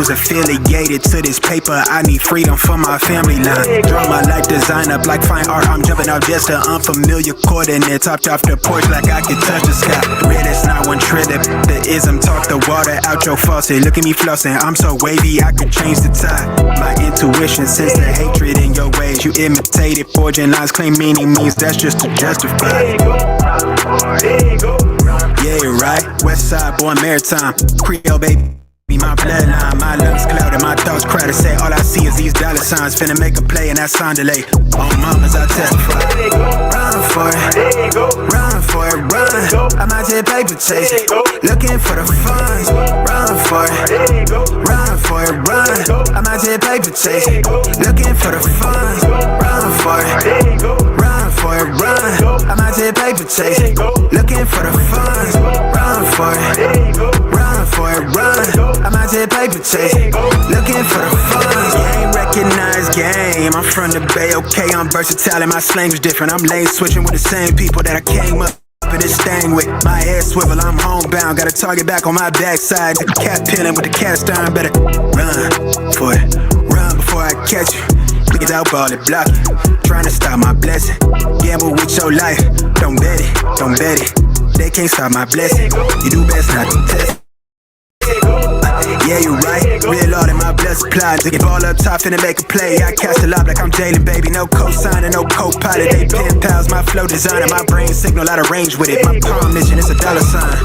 Affiliated to this paper, I need freedom for my family line. Draw my life design up like fine art. I'm jumping out just to unfamiliar coordinates. Hopped off the porch like I could touch the sky. Red is not one trip. The ism talk the water out your faucet. Look at me flossing, I'm so wavy I could change the tide. My intuition sense the hatred in your ways. You imitated, forging lines, claim meaning means that's just to justify. Yeah, right. West side born maritime, Creole baby. My bloodline, my lungs clouded, my thoughts crowded. Say all I see is these dollar signs. Finna make a play and that sound delay. On mamas I testify. Run for it, run for it, run. I'm out here paper chasing, looking for the funds. Run for it, run for it, run. I'm out here paper chasing, looking for the funds. Run for it, run for it, run. I'm out here paper chasing, looking for the funds. Run for it, run for it, run. I'm out here paper chasing, looking for the funds. You ain't recognized game. I'm from the Bay, okay, I'm versatile and my slang's different. I'm lane switching with the same people that I came up in this thing with. My head swivel, I'm homebound. Got a target back on my backside. The cat peeling with the cast iron. Better run for it, run before I catch you. Niggas out ball it, block it, trying to stop my blessing. Gamble with your life, don't bet it, don't bet it. They can't stop my blessing. You do best not to test. Yeah, you right. Real Lord in my blood supply. Dig ball up top, finna make a play. I cast a lob like I'm Jalen, baby. No co-signer, no co-pilot. They pen pals, my flow designer. My brain signal out of range with it. My palm mission is a dollar sign.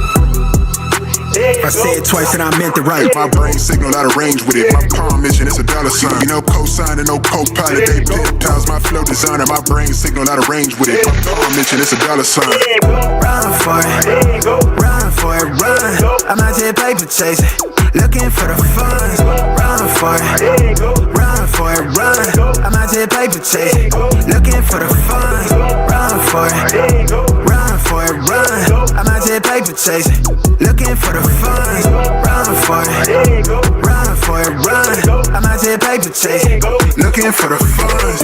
If I say it twice, then I meant it right. My brain signal out of range with it. My palm mission is a dollar sign. You know co-signer, no co-pilot. They pen pals, my flow designer. My brain signal out of range with it. My palm mission is a dollar sign. Run for it, run for it, run. I'm out here paper chasing, looking for the funds. Run for it, run for it, run. I'm out here paper chasing, looking for the funds. Run for it, run for it, run. I'm out here paper chasing, looking for the funds. Run for it, run for it, run. I'm out here paper chasing, looking for the funds.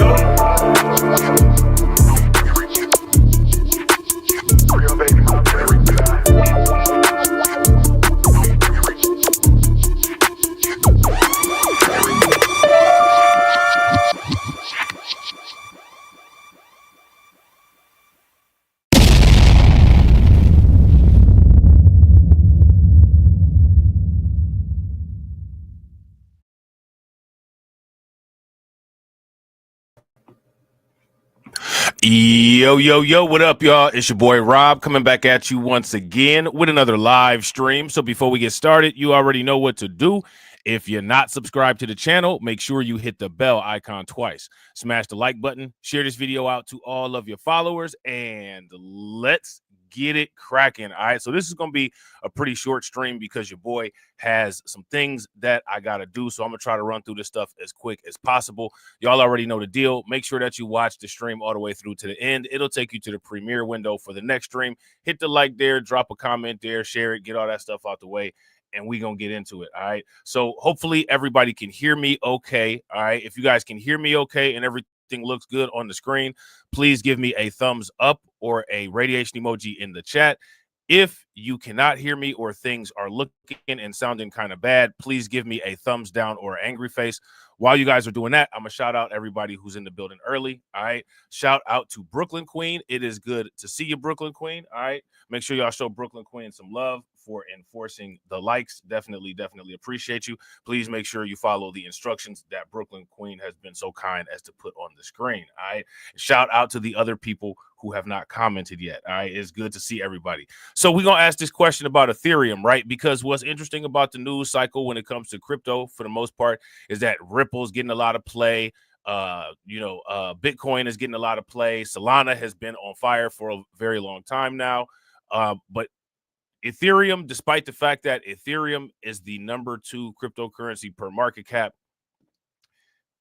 Yo, what up, y'all? It's your boy Rob coming back at you once again with another live stream. So before we get started, you already know what to do. If you're not subscribed to the channel, make sure you hit the bell icon twice. Smash the like button, share this video out to all of your followers, and let's get it cracking. All right, so this is going to be a pretty short stream because your boy has some things that I got to do. So I'm going to try to run through this stuff as quick as possible. Y'all already know the deal. Make sure that you watch the stream all the way through to the end. It'll take you to the premiere window for the next stream. Hit the like there, drop a comment there, share it, get all that stuff out the way, and we're going to get into it, all right? So hopefully everybody can hear me okay, all right? If you guys can hear me okay and everything looks good on the screen, please give me a thumbs up or a radiation emoji in the chat. If you cannot hear me or things are looking and sounding kind of bad, please give me a thumbs down or angry face. While you guys are doing that, I'm going to shout out everybody who's in the building early, all right? Shout out to Brooklyn Queen. It is good to see you, Brooklyn Queen, all right? Make sure y'all show Brooklyn Queen some love for enforcing the likes. Definitely appreciate you. Please make sure you follow the instructions that Brooklyn Queen has been so kind as to put on the screen, all right? Shout out to the other people who have not commented yet, all right? It's good to see everybody. So we're going to ask this question about Ethereum, right? Because what's interesting about the news cycle when it comes to crypto, for the most part, is that Ripple's getting a lot of play. Bitcoin is getting a lot of play. Solana has been on fire for a very long time now. But Ethereum, despite the fact that Ethereum is the number 2 cryptocurrency per market cap,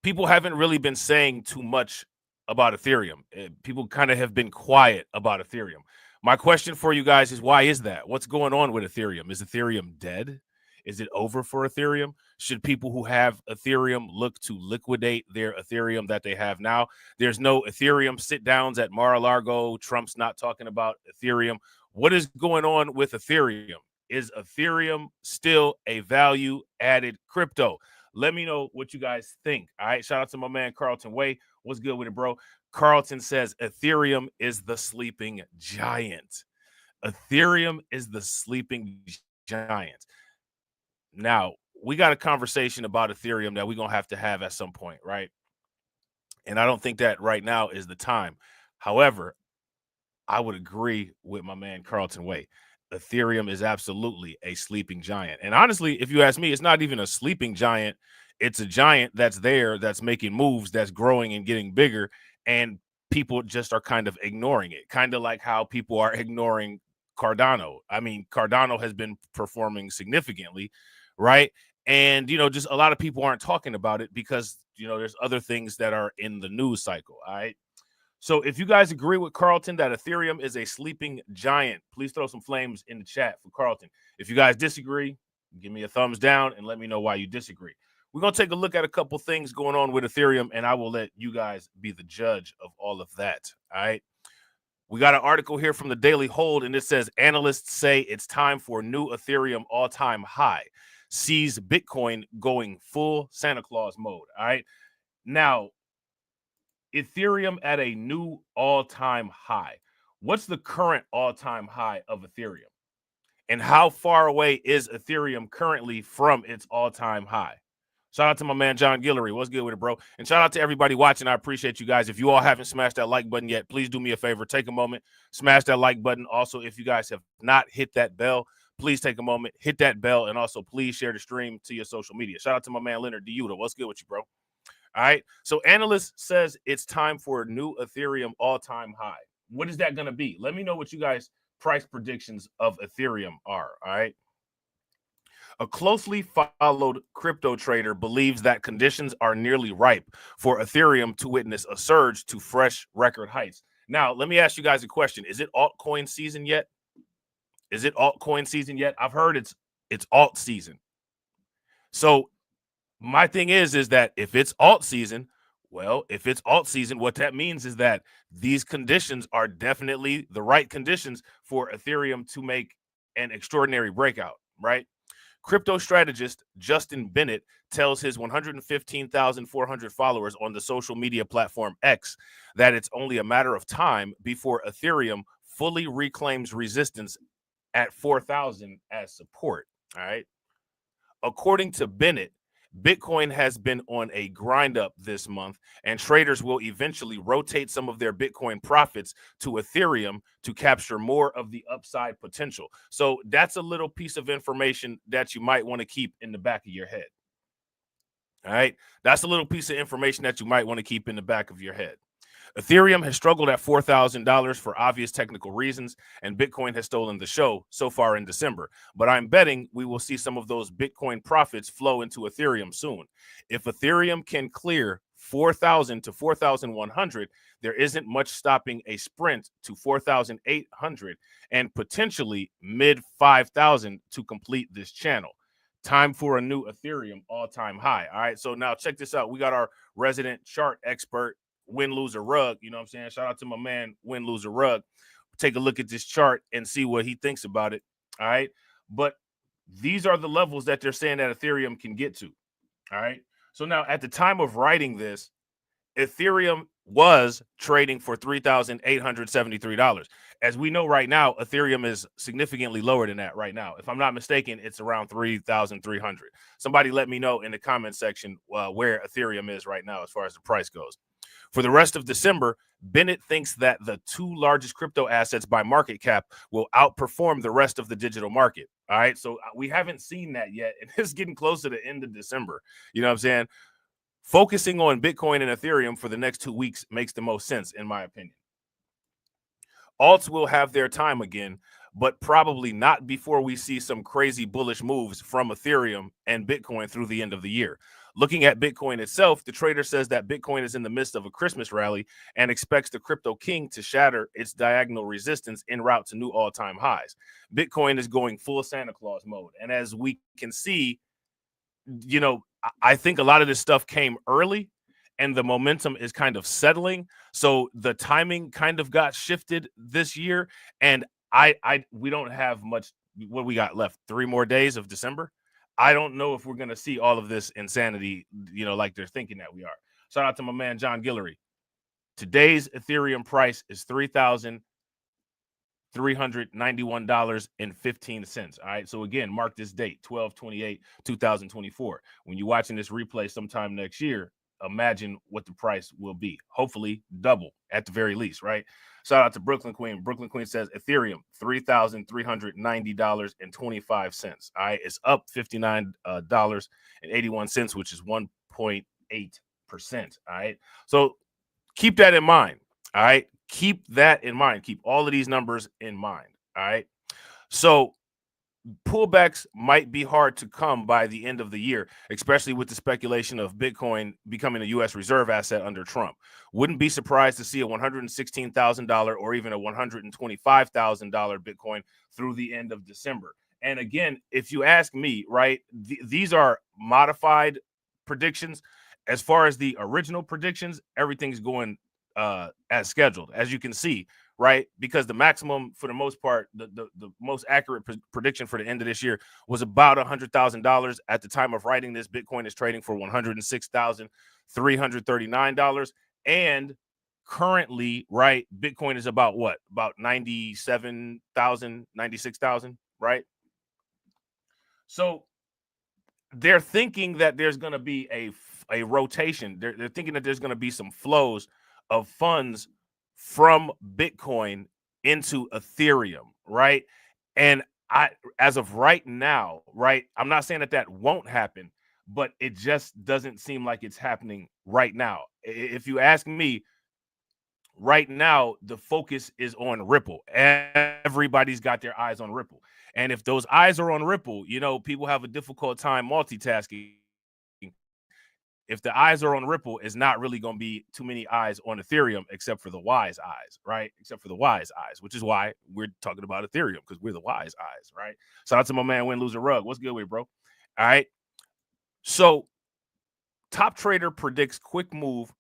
people haven't really been saying too much about Ethereum. People kind of have been quiet about Ethereum. My question for you guys is, why is that? What's going on with Ethereum? Is Ethereum dead? Is it over for Ethereum? Should people who have Ethereum look to liquidate their Ethereum that they have now? There's no Ethereum sit-downs at Mar-a-Lago. Trump's not talking about Ethereum. What is going on with Ethereum? Is Ethereum still a value-added crypto? Let me know what you guys think. All right, shout out to my man Carlton Way. What's good with it, bro? Carlton says Ethereum is the sleeping giant. Ethereum is the sleeping giant. Now, we got a conversation about Ethereum that we're going to have at some point, right? And I don't think that right now is the time. However, I would agree with my man Carlton Way. Ethereum is absolutely a sleeping giant. And honestly, if you ask me, it's not even a sleeping giant. It's a giant that's there, that's making moves, that's growing and getting bigger. And people just are kind of ignoring it. Kind of like how people are ignoring Cardano. I mean, Cardano has been performing significantly, right? And, just a lot of people aren't talking about it because, there's other things that are in the news cycle, all right? So if you guys agree with Carlton that Ethereum is a sleeping giant, please throw some flames in the chat for Carlton. If you guys disagree, give me a thumbs down and let me know why you disagree. We're going to take a look at a couple things going on with Ethereum, and I will let you guys be the judge of all of that, all right? We got an article here from the Daily Hold, and it says, analysts say it's time for new Ethereum all-time high. Sees Bitcoin going full Santa Claus mode, all right? Now, Ethereum at a new all-time high. What's the current all-time high of Ethereum? And how far away is Ethereum currently from its all-time high? Shout out to my man, John Guillory. What's good with it, bro? And shout out to everybody watching. I appreciate you guys. If you all haven't smashed that like button yet, please do me a favor. Take a moment, smash that like button. Also, if you guys have not hit that bell, please take a moment, hit that bell, and also please share the stream to your social media. Shout out to my man, Leonard Diuda. What's good with you, bro? All right. So analyst says it's time for a new Ethereum all-time high. What is that going to be? Let me know what you guys' price predictions of Ethereum are. All right. A closely followed crypto trader believes that conditions are nearly ripe for Ethereum to witness a surge to fresh record heights. Now, let me ask you guys a question. Is it altcoin season yet? Is it altcoin season yet? I've heard it's alt season. So my thing is that if it's alt season, what that means is that these conditions are definitely the right conditions for Ethereum to make an extraordinary breakout, right? Crypto strategist Justin Bennett tells his 115,400 followers on the social media platform X that it's only a matter of time before Ethereum fully reclaims resistance at 4,000 as support, all right? According to Bennett, Bitcoin has been on a grind up this month, and traders will eventually rotate some of their Bitcoin profits to Ethereum to capture more of the upside potential. So that's a little piece of information that you might want to keep in the back of your head. All right. That's a little piece of information that you might want to keep in the back of your head. Ethereum has struggled at $4,000 for obvious technical reasons, and Bitcoin has stolen the show so far in December. But I'm betting we will see some of those Bitcoin profits flow into Ethereum soon. If Ethereum can clear 4,000 to 4,100, there isn't much stopping a sprint to 4,800 and potentially mid 5,000 to complete this channel. Time for a new Ethereum all-time high. All right, so now check this out. We got our resident chart expert, Win Loser Rug. You know what I'm saying? Shout out to my man, Win Loser Rug. Take a look at this chart and see what he thinks about it. All right. But these are the levels that they're saying that Ethereum can get to. All right. So now at the time of writing this, Ethereum was trading for $3,873. As we know right now, Ethereum is significantly lower than that right now. If I'm not mistaken, it's around 3,300. Somebody let me know in the comment section where Ethereum is right now as far as the price goes. For the rest of December, Bennett thinks that the two largest crypto assets by market cap will outperform the rest of the digital market. All right. So we haven't seen that yet. And it's getting close to the end of December. You know what I'm saying? Focusing on Bitcoin and Ethereum for the next 2 weeks makes the most sense, in my opinion. Alts will have their time again, but probably not before we see some crazy bullish moves from Ethereum and Bitcoin through the end of the year. Looking at Bitcoin itself, the trader says that Bitcoin is in the midst of a Christmas rally and expects the crypto king to shatter its diagonal resistance en route to new all-time highs. Bitcoin is going full Santa Claus mode. And as we can see, you know, I think a lot of this stuff came early and the momentum is kind of settling. So the timing kind of got shifted this year. And we don't have much. What we got left? 3 more days of December. I don't know if we're going to see all of this insanity, you know, like they're thinking that we are. Shout out to my man, John Guillory. Today's Ethereum price is $3,391.15. All right. So again, mark this date, 12/28/2024. When you're watching this replay sometime next year, imagine what the price will be. Hopefully double at the very least, right? Shout out to Brooklyn Queen. Brooklyn Queen says Ethereum, $3,390.25. All right. It's up $59.81, which is 1.8%. All right. So keep that in mind. All right. Keep that in mind. Keep all of these numbers in mind. All right. So pullbacks might be hard to come by the end of the year, especially with the speculation of Bitcoin becoming a U.S. reserve asset under Trump. Wouldn't be surprised to see a $116,000 or even a $125,000 Bitcoin through the end of December. And again, if you ask me, right, these are modified predictions. As far as the original predictions, everything's going as scheduled, as you can see, right? Because the maximum, for the most part, the most accurate prediction for the end of this year was about $100,000. At the time of writing this, Bitcoin is trading for $106,339. And currently, right, Bitcoin is about what? About 97,000, 96,000, right? So they're thinking that there's going to be a rotation. They're thinking that there's going to be some flows of funds from Bitcoin into Ethereum, right? And as of right now, right, I'm not saying that won't happen, but it just doesn't seem like it's happening right now. If you ask me, right now, the focus is on Ripple. Everybody's got their eyes on Ripple. And if those eyes are on Ripple, you know, people have a difficult time multitasking. If the eyes are on Ripple, it's not really going to be too many eyes on Ethereum, except for the wise eyes, right? Except for the wise eyes, which is why we're talking about Ethereum, because we're the wise eyes, right? Shout out to my man, Win Loser Rug. What's good with you, bro? All right. So Top Trader predicts quick move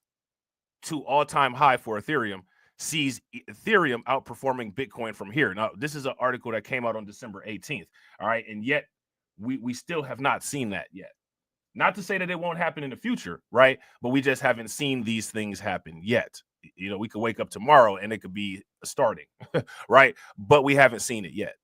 to all-time high for Ethereum, sees Ethereum outperforming Bitcoin from here. Now, this is an article that came out on December 18th. All right. And yet we still have not seen that yet. Not to say that it won't happen in the future, right? But we just haven't seen these things happen yet. You know, we could wake up tomorrow and it could be starting, right? But we haven't seen it yet.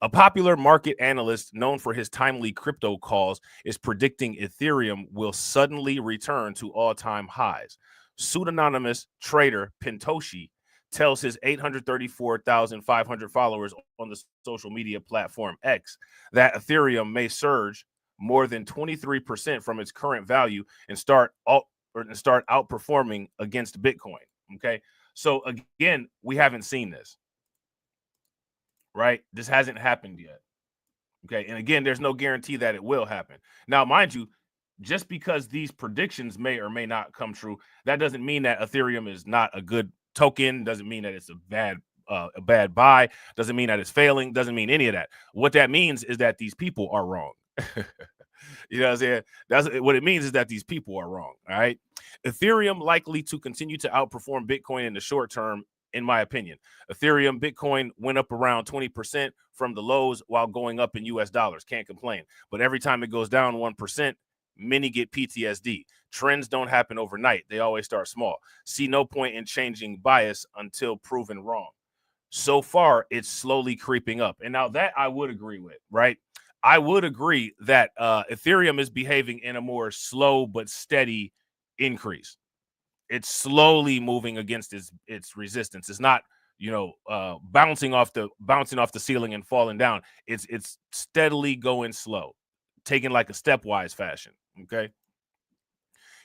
A popular market analyst known for his timely crypto calls is predicting Ethereum will suddenly return to all-time highs. Pseudonymous trader Pintoshi tells his 834,500 followers on the social media platform X that Ethereum may surge more than 23% from its current value and start outperforming against Bitcoin. Okay, so again, we haven't seen this, right? This hasn't happened yet. Okay, and again, there's no guarantee that it will happen. Now, mind you, just because these predictions may or may not come true, that doesn't mean that Ethereum is not a good token. Doesn't mean that it's a bad buy. Doesn't mean that it's failing. Doesn't mean any of that. What that means is that these people are wrong. You know what I'm saying? That's what it means, is that these people are wrong. All right. Ethereum likely to continue to outperform Bitcoin in the short term, in my opinion. Ethereum, Bitcoin went up around 20% from the lows while going up in US dollars. Can't complain. But every time it goes down 1%, many get PTSD. Trends don't happen overnight. They always start small. See no point in changing bias until proven wrong. So far, it's slowly creeping up. And now that I would agree with, right? I would agree that Ethereum is behaving in a more slow but steady increase. It's slowly moving against its resistance. It's not, bouncing off the ceiling and falling down. It's steadily going slow, taking like a stepwise fashion. Okay.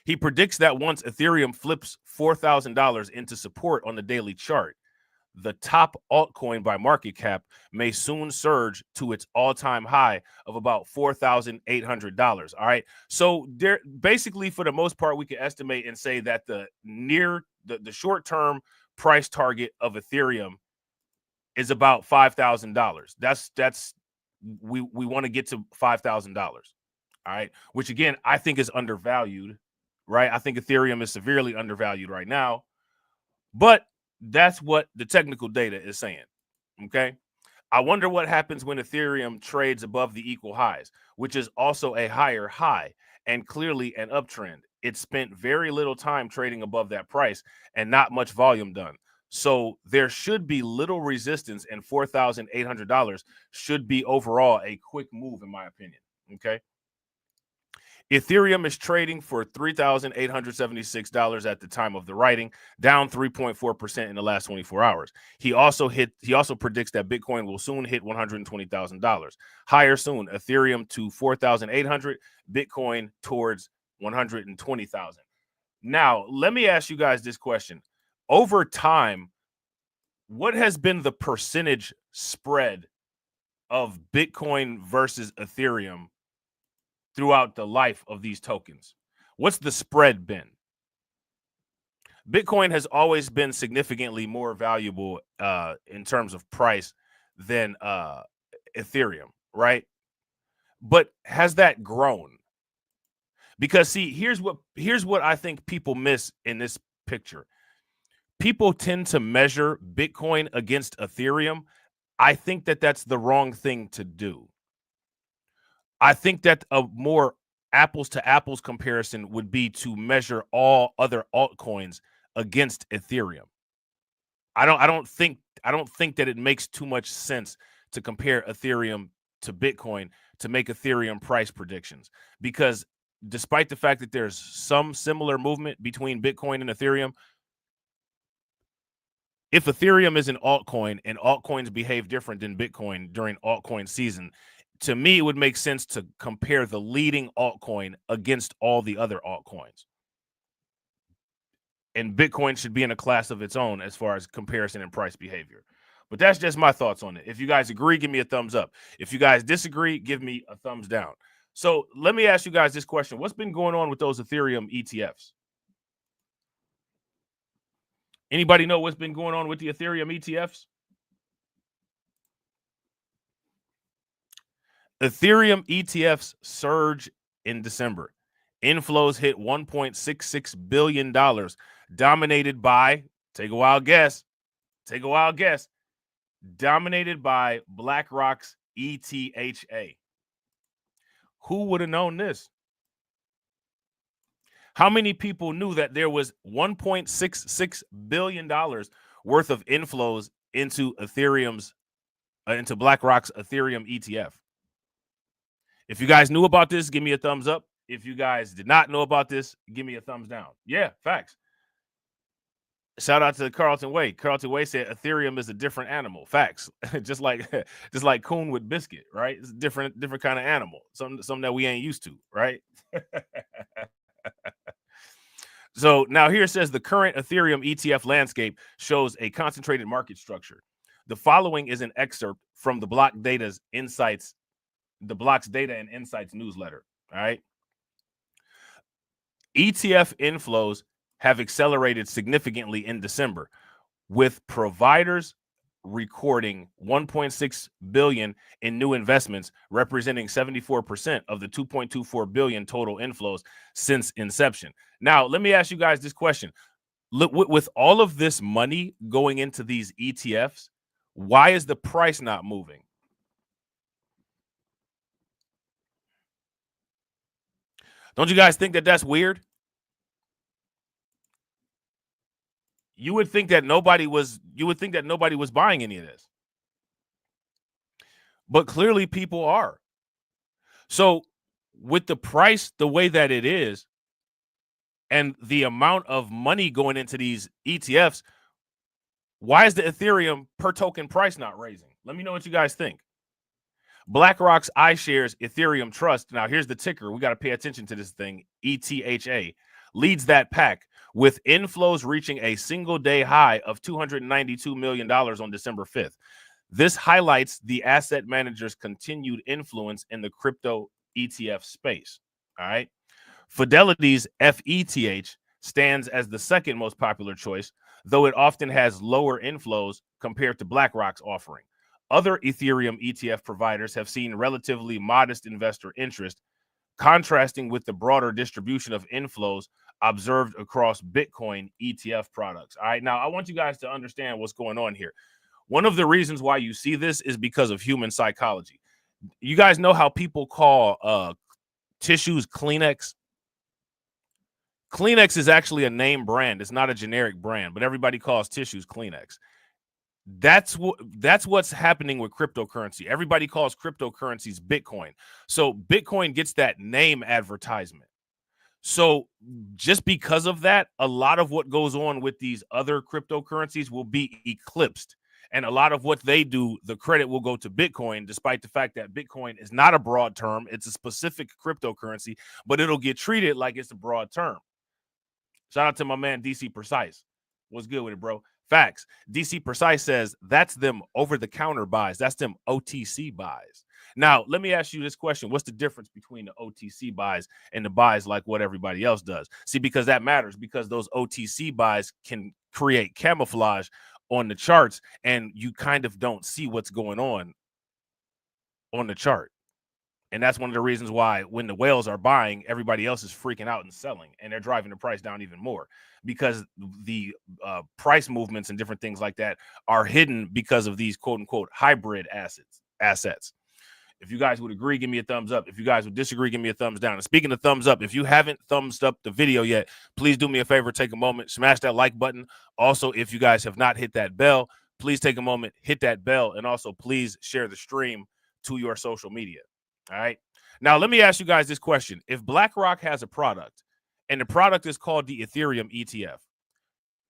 He predicts that once Ethereum flips $4,000 into support on the daily chart, the top altcoin by market cap may soon surge to its all-time high of about $4,800. All right. So there, basically, for the most part, we can estimate and say that the short-term price target of Ethereum is about $5,000. That's we want to get to $5,000. All right, which again I think is undervalued. Right, I think Ethereum is severely undervalued right now, but that's what the technical data is saying. Okay. I wonder what happens when Ethereum trades above the equal highs, which is also a higher high and clearly an uptrend. It spent very little time trading above that price and not much volume done. So there should be little resistance, and $4,800 should be overall a quick move, in my opinion. Okay. Ethereum is trading for $3,876 at the time of the writing, down 3.4% in the last 24 hours. He also predicts that Bitcoin will soon hit $120,000. Higher soon, Ethereum to 4,800, Bitcoin towards 120,000. Now, let me ask you guys this question. Over time, what has been the percentage spread of Bitcoin versus Ethereum throughout the life of these tokens? What's the spread been? Bitcoin has always been significantly more valuable in terms of price than Ethereum, right? But has that grown? Because see, here's what I think people miss in this picture. People tend to measure Bitcoin against Ethereum. I think that that's the wrong thing to do. I think that a more apples to apples comparison would be to measure all other altcoins against Ethereum. I don't think that it makes too much sense to compare Ethereum to Bitcoin to make Ethereum price predictions, because despite the fact that there's some similar movement between Bitcoin and Ethereum, if Ethereum is an altcoin and altcoins behave different than Bitcoin during altcoin season, to me, it would make sense to compare the leading altcoin against all the other altcoins. And Bitcoin should be in a class of its own as far as comparison and price behavior. But that's just my thoughts on it. If you guys agree, give me a thumbs up. If you guys disagree, give me a thumbs down. So let me ask you guys this question. What's been going on with those Ethereum ETFs? Anybody know what's been going on with the Ethereum ETFs? Ethereum ETFs surge in December. Inflows hit $1.66 billion, dominated by, take a wild guess, dominated by BlackRock's ETHA. Who would have known this? How many people knew that there was $1.66 billion worth of inflows into Ethereum's into BlackRock's Ethereum ETF. If you guys knew about this, give me a thumbs up. If you guys did not know about this, give me a thumbs down. Yeah, facts. Shout out to Carlton Way. Carlton Way said Ethereum is a different animal. Facts. just like coon with biscuit, right? It's a different kind of animal. Something that we ain't used to, right? So now here it says the current Ethereum ETF landscape shows a concentrated market structure. The following is an excerpt from the Block's Data and Insights newsletter. All right. ETF inflows have accelerated significantly in December, with providers recording 1.6 billion in new investments, representing 74% of the 2.24 billion total inflows since inception. Now, let me ask you guys this question. Look, with all of this money going into these ETFs, why is the price not moving? Don't you guys think that that's weird? You would think that nobody was buying any of this. But clearly people are. So with the price the way that it is and the amount of money going into these ETFs, why is the Ethereum per token price not raising? Let me know what you guys think. BlackRock's iShares Ethereum Trust, now here's the ticker. We got to pay attention to this thing, ETHA, leads that pack with inflows reaching a single-day high of $292 million on December 5th. This highlights the asset manager's continued influence in the crypto ETF space. All right. Fidelity's FETH stands as the second most popular choice, though it often has lower inflows compared to BlackRock's offering. Other Ethereum ETF providers have seen relatively modest investor interest, contrasting with the broader distribution of inflows observed across Bitcoin ETF products. All right. Now, I want you guys to understand what's going on here. One of the reasons why you see this is because of human psychology. You guys know how people call tissues Kleenex? Kleenex is actually a name brand. It's not a generic brand, but everybody calls tissues Kleenex. That's what's happening with cryptocurrency. Everybody calls cryptocurrencies Bitcoin. So Bitcoin gets that name advertisement. So just because of that, a lot of what goes on with these other cryptocurrencies will be eclipsed. And a lot of what they do, the credit will go to Bitcoin, despite the fact that Bitcoin is not a broad term. It's a specific cryptocurrency, but it'll get treated like it's a broad term. Shout out to my man, DC Precise. What's good with it, bro? Facts. DC Precise says that's them over-the-counter buys. That's them OTC buys. Now, let me ask you this question. What's the difference between the OTC buys and the buys like what everybody else does? See, because that matters, because those OTC buys can create camouflage on the charts, and you kind of don't see what's going on the chart. And that's one of the reasons why when the whales are buying, everybody else is freaking out and selling, and they're driving the price down even more, because the price movements and different things like that are hidden because of these quote unquote hybrid assets. If you guys would agree, give me a thumbs up. If you guys would disagree, give me a thumbs down. And speaking of thumbs up, if you haven't thumbs up the video yet, please do me a favor, take a moment, smash that like button. Also, if you guys have not hit that bell, please take a moment, hit that bell, and also please share the stream to your social media. All right. Now, let me ask you guys this question. If BlackRock has a product and the product is called the Ethereum ETF,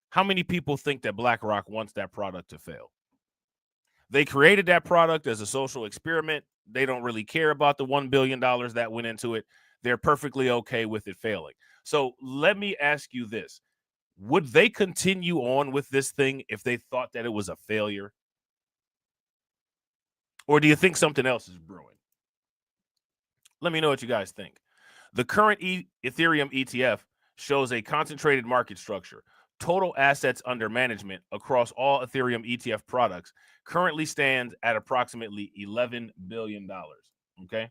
how many people think that BlackRock wants that product to fail? They created that product as a social experiment. They don't really care about the $1 billion that went into it. They're perfectly okay with it failing. So let me ask you this. Would they continue on with this thing if they thought that it was a failure? Or do you think something else is brewing? Let me know what you guys think. The current Ethereum ETF shows a concentrated market structure. Total assets under management across all Ethereum ETF products currently stands at approximately $11 billion. Okay.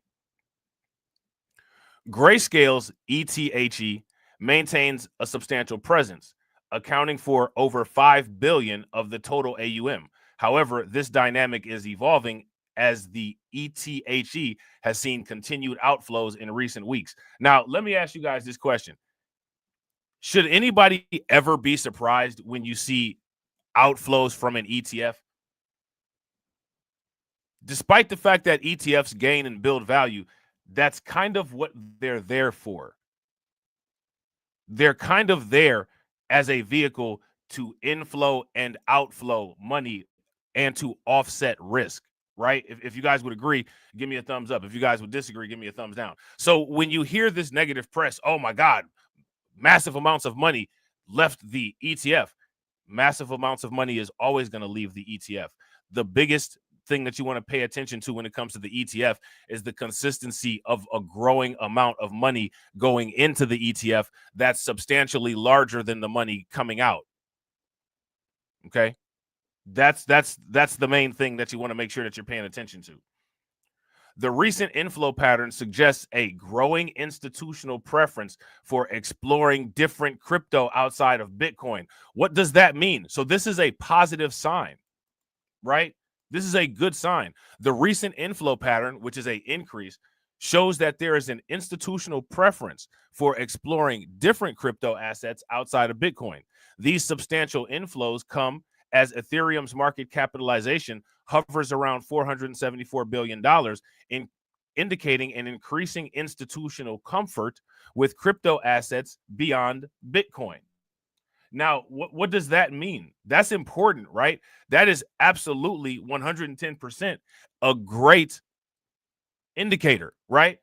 Grayscale's ETHE maintains a substantial presence, accounting for over $5 billion of the total AUM. However, this dynamic is evolving as the ETHE has seen continued outflows in recent weeks. Now, let me ask you guys this question. Should anybody ever be surprised when you see outflows from an ETF? Despite the fact that ETFs gain and build value, that's kind of what they're there for. They're kind of there as a vehicle to inflow and outflow money and to offset risk, right? If you guys would agree, give me a thumbs up. If you guys would disagree, give me a thumbs down. So when you hear this negative press, oh my God, massive amounts of money left the ETF. Massive amounts of money is always going to leave the ETF. The biggest thing that you want to pay attention to when it comes to the ETF is the consistency of a growing amount of money going into the ETF that's substantially larger than the money coming out. Okay? That's the main thing that you want to make sure that you're paying attention to. The recent inflow pattern suggests a growing institutional preference for exploring different crypto outside of Bitcoin. What does that mean? So this is a positive sign, right? This is a good sign. The recent inflow pattern, which is an increase, shows that there is an institutional preference for exploring different crypto assets outside of Bitcoin. These substantial inflows come as Ethereum's market capitalization hovers around $474 billion, indicating an increasing institutional comfort with crypto assets beyond Bitcoin. Now, what does that mean? That's important, right? That is absolutely 110% a great indicator, right?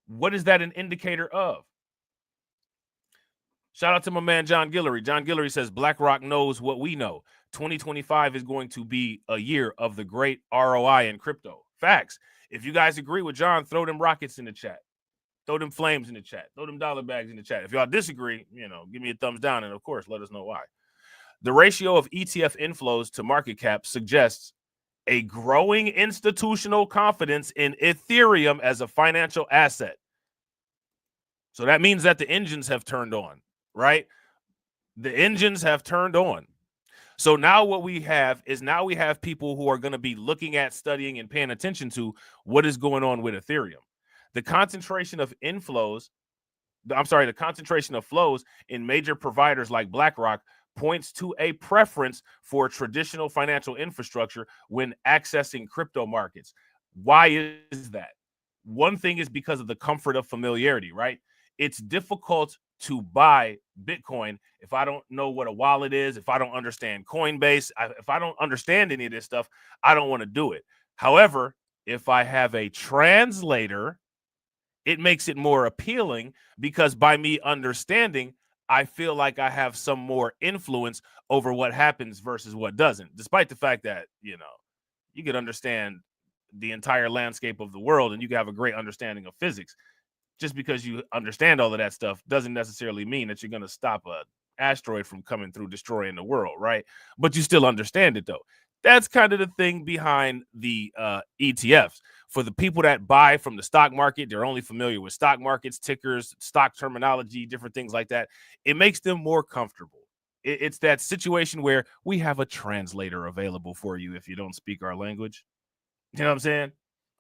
What is that an indicator of? Shout out to my man, John Guillory. John Guillory says, BlackRock knows what we know. 2025 is going to be a year of the great ROI in crypto. Facts. If you guys agree with John, throw them rockets in the chat. Throw them flames in the chat. Throw them dollar bags in the chat. If y'all disagree, give me a thumbs down. And of course, let us know why. The ratio of ETF inflows to market cap suggests a growing institutional confidence in Ethereum as a financial asset. So that means that the engines have turned on, right? The engines have turned on. So now what we have is people who are going to be looking at, studying, and paying attention to what is going on with Ethereum. The concentration of flows in major providers like BlackRock points to a preference for traditional financial infrastructure when accessing crypto markets. Why is that? One thing is because of the comfort of familiarity, right? It's difficult to buy Bitcoin if I don't know what a wallet is, if I don't understand Coinbase, if I don't understand any of this stuff, I don't want to do it. However, if I have a translator, it makes it more appealing because by me understanding, I feel like I have some more influence over what happens versus what doesn't, despite the fact that, you could understand the entire landscape of the world and you can have a great understanding of physics. Just because you understand all of that stuff doesn't necessarily mean that you're going to stop an asteroid from coming through destroying the world, right? But you still understand it, though. That's kind of the thing behind the ETFs. For the people that buy from the stock market, they're only familiar with stock markets, tickers, stock terminology, different things like that. It makes them more comfortable. It's that situation where we have a translator available for you if you don't speak our language. You know what I'm saying?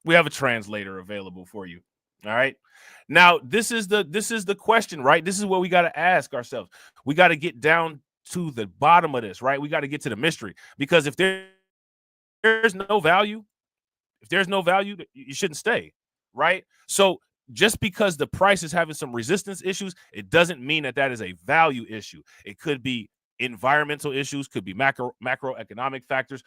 We have a translator available for you. All right. Now, this is the question, right? This is what we got to ask ourselves. We got to get down to the bottom of this, right? We got to get to the mystery, because if there's no value, you shouldn't stay, right? So just because the price is having some resistance issues, it doesn't mean that is a value issue. It could be environmental issues, could be macroeconomic factors,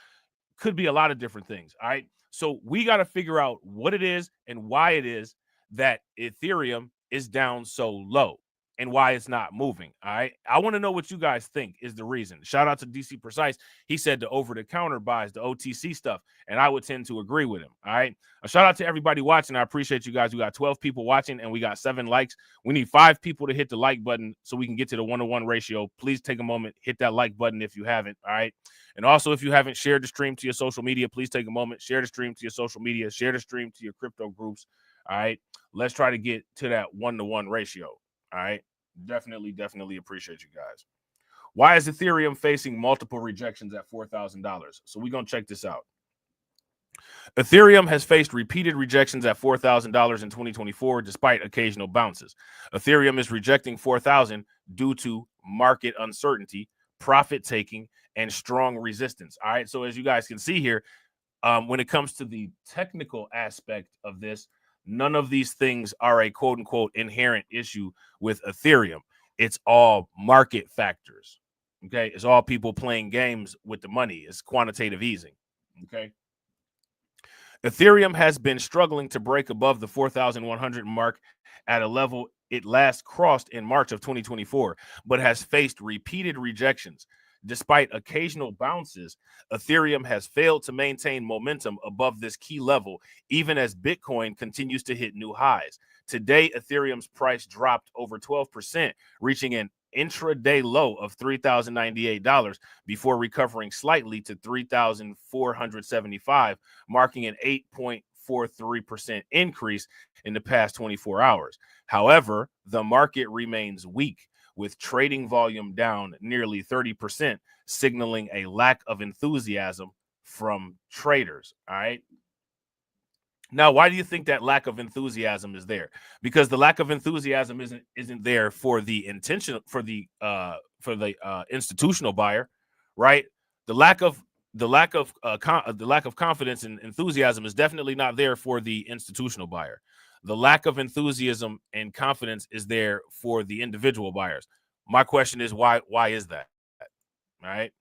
could be a lot of different things. All right. So we got to figure out what it is and why it is that Ethereum is down so low and why it's not moving. All right. I want to know what you guys think is the reason. Shout out to DC Precise. He said the over-the-counter buys, the OTC stuff, and I would tend to agree with him. All right. A shout out to everybody watching. I appreciate you guys. We got 12 people watching and we got 7 likes. We need 5 people to hit the like button so we can get to the 1-to-1 ratio. Please take a moment, hit that like button if you haven't. All right. And also, if you haven't shared the stream to your social media, please take a moment, share the stream to your social media, share the stream to your crypto groups. All right. Let's try to get to that 1-to-1 ratio. All right. Definitely appreciate you guys. Why is Ethereum facing multiple rejections at $4,000? So we're going to check this out. Ethereum has faced repeated rejections at $4,000 in 2024, despite occasional bounces. Ethereum is rejecting $4,000 due to market uncertainty, profit taking, and strong resistance. All right. So as you guys can see here, When it comes to the technical aspect of this, none of these things are a quote unquote inherent issue with Ethereum. It's all market factors. Okay. It's all people playing games with the money. It's quantitative easing. Okay. Ethereum has been struggling to break above the 4,100 mark at a level it last crossed in March of 2024, but has faced repeated rejections. Despite occasional bounces, Ethereum has failed to maintain momentum above this key level, even as Bitcoin continues to hit new highs. Today, Ethereum's price dropped over 12%, reaching an intraday low of $3,098 before recovering slightly to $3,475, marking an 8.43% increase in the past 24 hours. However, the market remains weak, with trading volume down nearly 30%, signaling a lack of enthusiasm from traders. All right. Now, why do you think that lack of enthusiasm is there? Because the lack of enthusiasm isn't there for the intention for the institutional buyer, right? The lack of confidence and enthusiasm is definitely not there for the institutional buyer. The lack of enthusiasm and confidence is there for the individual buyers. My question is why is that? All right.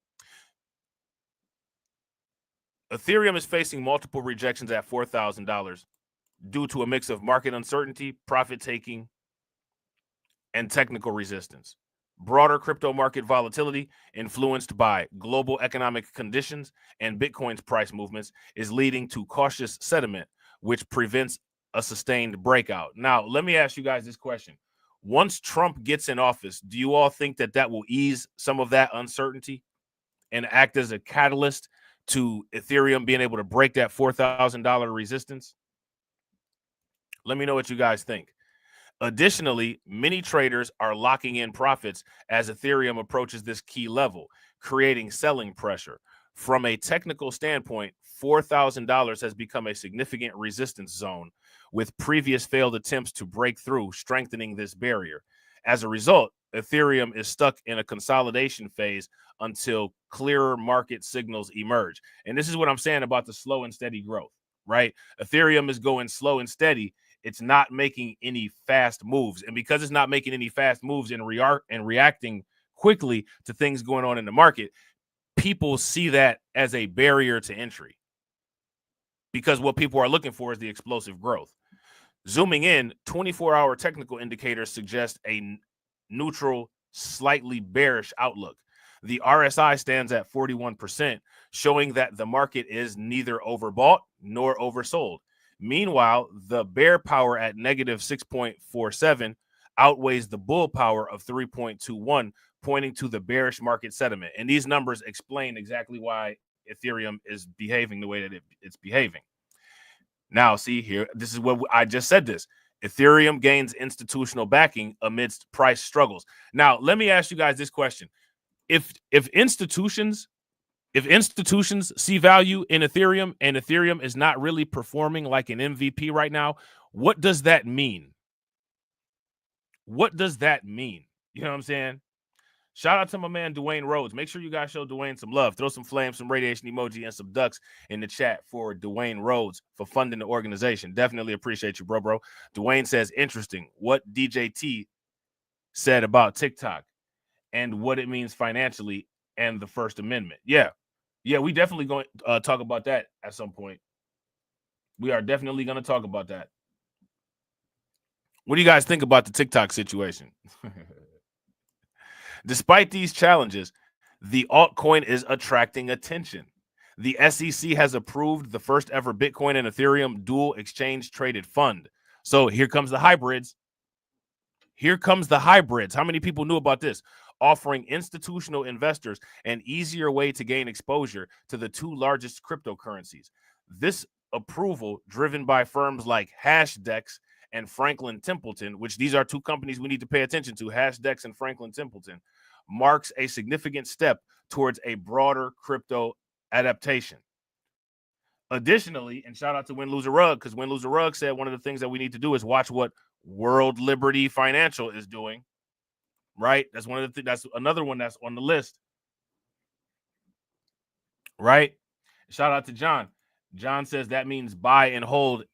Ethereum is facing multiple rejections at $4,000 due to a mix of market uncertainty, profit taking, and technical resistance. Broader crypto market volatility, influenced by global economic conditions and Bitcoin's price movements, is leading to cautious sentiment, which prevents a sustained breakout. Now, let me ask you guys this question. Once Trump gets in office, do you all think that will ease some of that uncertainty and act as a catalyst to Ethereum being able to break that $4,000 resistance? Let me know what you guys think. Additionally, many traders are locking in profits as Ethereum approaches this key level, creating selling pressure. From a technical standpoint, $4,000 has become a significant resistance zone, with previous failed attempts to break through strengthening this barrier. As a result, Ethereum is stuck in a consolidation phase until clearer market signals emerge. And this is what I'm saying about the slow and steady growth, right? Ethereum is going slow and steady. It's not making any fast moves. And because it's not making any fast moves and reacting quickly to things going on in the market, people see that as a barrier to entry, because what people are looking for is the explosive growth. Zooming in, 24-hour technical indicators suggest a neutral, slightly bearish outlook. The RSI stands at 41%, showing that the market is neither overbought nor oversold. Meanwhile, the bear power at negative 6.47 outweighs the bull power of 3.21, pointing to the bearish market sentiment. And these numbers explain exactly why Ethereum is behaving the way that it's behaving. Now, see here, this is what I just said this. Ethereum gains institutional backing amidst price struggles. Now, let me ask you guys this question. If institutions see value in Ethereum and Ethereum is not really performing like an MVP right now, what does that mean? What does that mean? You know what I'm saying? Shout out to my man, Dwayne Rhodes. Make sure you guys show Dwayne some love. Throw some flames, some radiation emoji, and some ducks in the chat for Dwayne Rhodes for funding the organization. Definitely appreciate you, bro. Dwayne says, interesting what DJT said about TikTok and what it means financially and the First Amendment. Yeah, we definitely going to talk about that at some point. We are definitely going to talk about that. What do you guys think about the TikTok situation? Despite these challenges, the altcoin is attracting attention. The SEC has approved the first ever Bitcoin and Ethereum dual exchange traded fund. So here comes the hybrids. How many people knew about this? Offering institutional investors an easier way to gain exposure to the two largest cryptocurrencies. This approval, driven by firms like Hashdex and Franklin Templeton, which these are two companies we need to pay attention to, Hashdex and Franklin Templeton, marks a significant step towards a broader crypto adaptation. Additionally, and shout out to Win Lose a Rug, because Win Lose a Rug said one of the things that we need to do is watch what World Liberty Financial is doing. Right? That's one of the that's another one that's on the list. Right? Shout out to John. John says that means buy and hold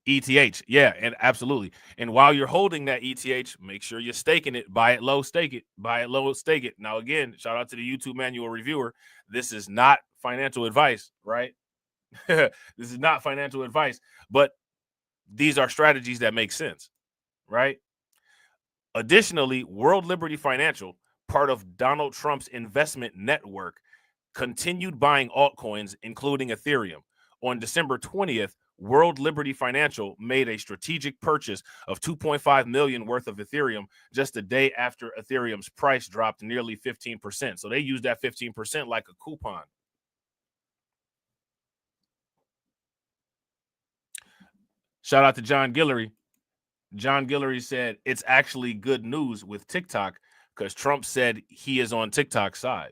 ETH. Yeah, and absolutely. And while you're holding that ETH, make sure you're staking it. Buy it low, stake it. Buy it low, stake it. Now, again, shout out to the YouTube manual reviewer. This is not financial advice, right? This is not financial advice, but these are strategies that make sense, right? Additionally, World Liberty Financial, part of Donald Trump's investment network, continued buying altcoins, including Ethereum. On December 20th, World Liberty Financial made a strategic purchase of 2.5 million worth of Ethereum just a day after Ethereum's price dropped nearly 15%. So they used that 15% like a coupon. Shout out to John Guillory. John Guillory said it's actually good news with TikTok because Trump said he is on TikTok's side.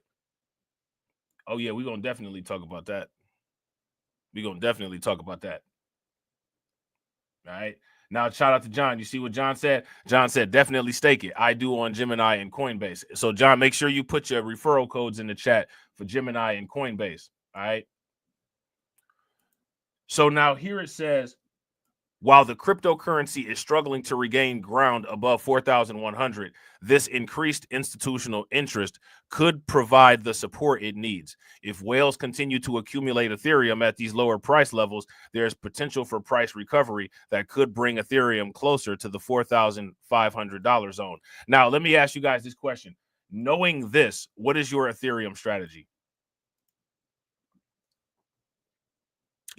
Oh, yeah, we're going to definitely talk about that. We're going to definitely talk about that. All right. Now, shout out to John. You see what John said? John said, definitely stake it. I do on Gemini and Coinbase. So, John, make sure you put your referral codes in the chat for Gemini and Coinbase. All right. So now here it says, while the cryptocurrency is struggling to regain ground above 4,100, this increased institutional interest could provide the support it needs. If whales continue to accumulate Ethereum at these lower price levels, there's potential for price recovery that could bring Ethereum closer to the $4,500 zone. Now, let me ask you guys this question. Knowing this, what is your Ethereum strategy?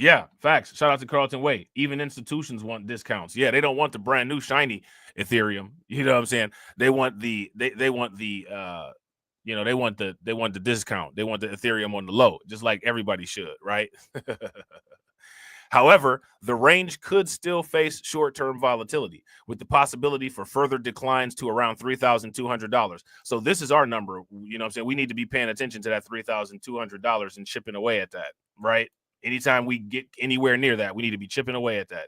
Yeah, facts. Shout out to Carlton Way. Even institutions want discounts. Yeah, they don't want the brand new shiny Ethereum. You know what I'm saying? They want the they want the they want the discount. They want the Ethereum on the low, just like everybody should, right? However, the range could still face short-term volatility with the possibility for further declines to around $3,200. So this is our number. You know what I'm saying? We need to be paying attention to that $3,200 and chipping away at that, right? Anytime we get anywhere near that, we need to be chipping away at that.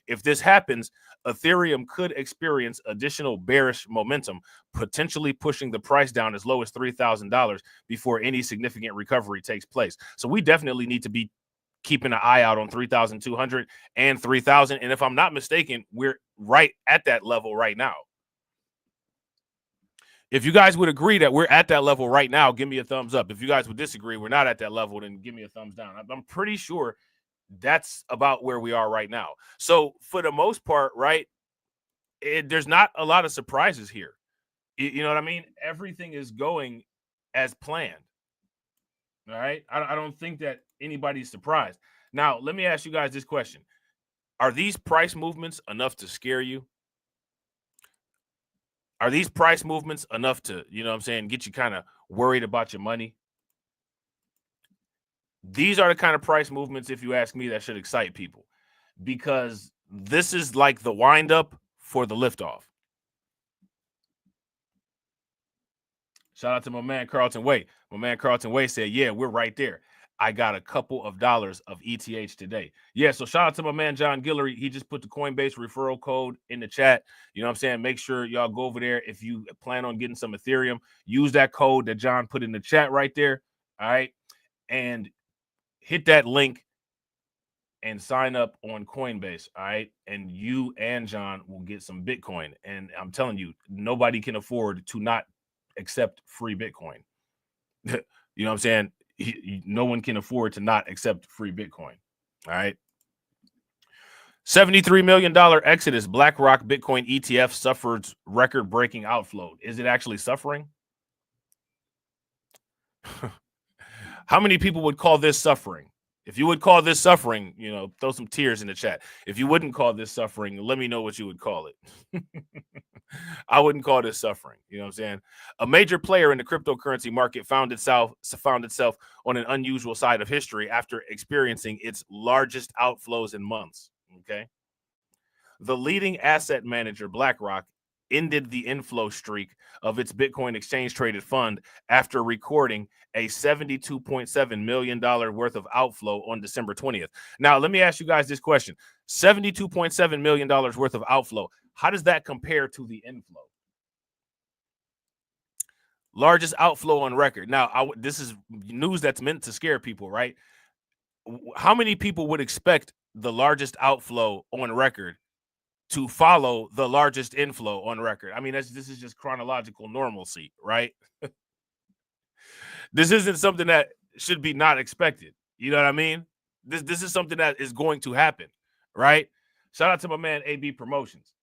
If this happens, Ethereum could experience additional bearish momentum, potentially pushing the price down as low as $3,000 before any significant recovery takes place. So we definitely need to be keeping an eye out on 3,200 and 3,000. And if I'm not mistaken, we're right at that level right now. If you guys would agree that we're at that level right now, give me a thumbs up. If you guys would disagree, we're not at that level, then give me a thumbs down. I'm pretty sure that's about where we are right now. So for the most part, right, there's not a lot of surprises here. You know what I mean? Everything is going as planned. All right? I don't think that anybody's surprised. Now, let me ask you guys this question. Are these price movements enough to scare you? Are these price movements enough to, you know what I'm saying, get you kind of worried about your money? These are the kind of price movements, if you ask me, that should excite people because this is like the wind up for the liftoff. Shout out to my man, Carlton Way. My man, Carlton Way said, yeah, we're right there. I got a couple of dollars of ETH today. Yeah, so shout out to my man, John Guillory. He just put the Coinbase referral code in the chat. You know what I'm saying? Make sure y'all go over there. If you plan on getting some Ethereum, use that code that John put in the chat right there. All right. And hit that link and sign up on Coinbase. All right. And you and John will get some Bitcoin. And I'm telling you, nobody can afford to not accept free Bitcoin. You know what I'm saying? No one can afford to not accept free Bitcoin. All right. $73 million exodus. BlackRock Bitcoin ETF suffered record-breaking outflow. Is it actually suffering? How many people would call this suffering? If you would call this suffering, you know, throw some tears in the chat. If you wouldn't call this suffering, let me know what you would call it. I wouldn't call this suffering. You know what I'm saying? A major player in the cryptocurrency market found itself on an unusual side of history after experiencing its largest outflows in months. Okay. The leading asset manager, BlackRock, ended the inflow streak of its Bitcoin exchange-traded fund after recording a $72.7 million worth of outflow on December 20th. Now, let me ask you guys this question. $72.7 million worth of outflow. How does that compare to the inflow? Largest outflow on record. Now, this is news that's meant to scare people, right? how many people would expect the largest outflow on record to follow the largest inflow on record? I mean, this is just chronological normalcy, right? This isn't something that should be not expected. You know what I mean? This is something that is going to happen, right? Shout out to my man AB Promotions.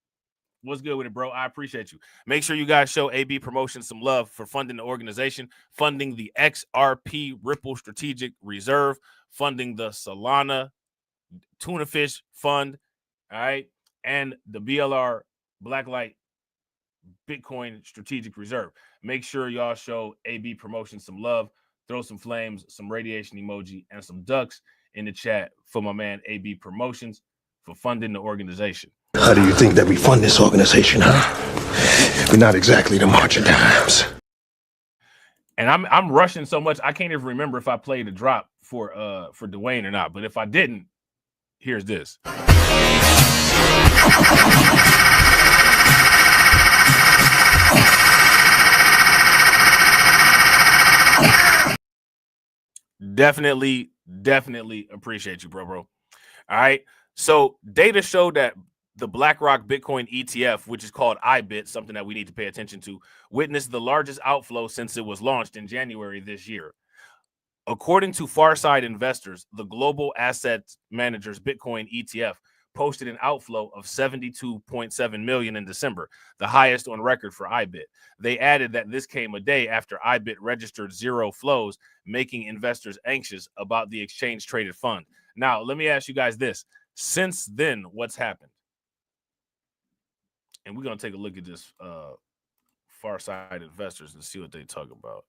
What's good with it, bro? I appreciate you. Make sure you guys show AB Promotions some love for funding the organization, funding the XRP Ripple Strategic Reserve, funding the Solana Tuna Fish Fund, all right, and the BLR Blacklight Bitcoin Strategic Reserve. Make sure y'all show AB Promotions some love. Throw some flames, some radiation emoji, and some ducks in the chat for my man AB Promotions for funding the organization. How do you think that we fund this organization, huh? We're not exactly the March of Dimes. And I'm rushing so much I can't even remember if I played a drop for Dwayne or not. But if I didn't, here's this. Definitely appreciate you, bro. All right. So data showed that the BlackRock Bitcoin ETF, which is called IBIT, something that we need to pay attention to, witnessed the largest outflow since it was launched in January this year. According to Farside Investors, the global asset managers Bitcoin ETF posted an outflow of 72.7 million in December, the highest on record for IBIT. They added that this came a day after IBIT registered zero flows, making investors anxious about the exchange traded fund. Now, let me ask you guys this. Since then, what's happened? And we're going to take a look at this Farside Investors and see what they talk about.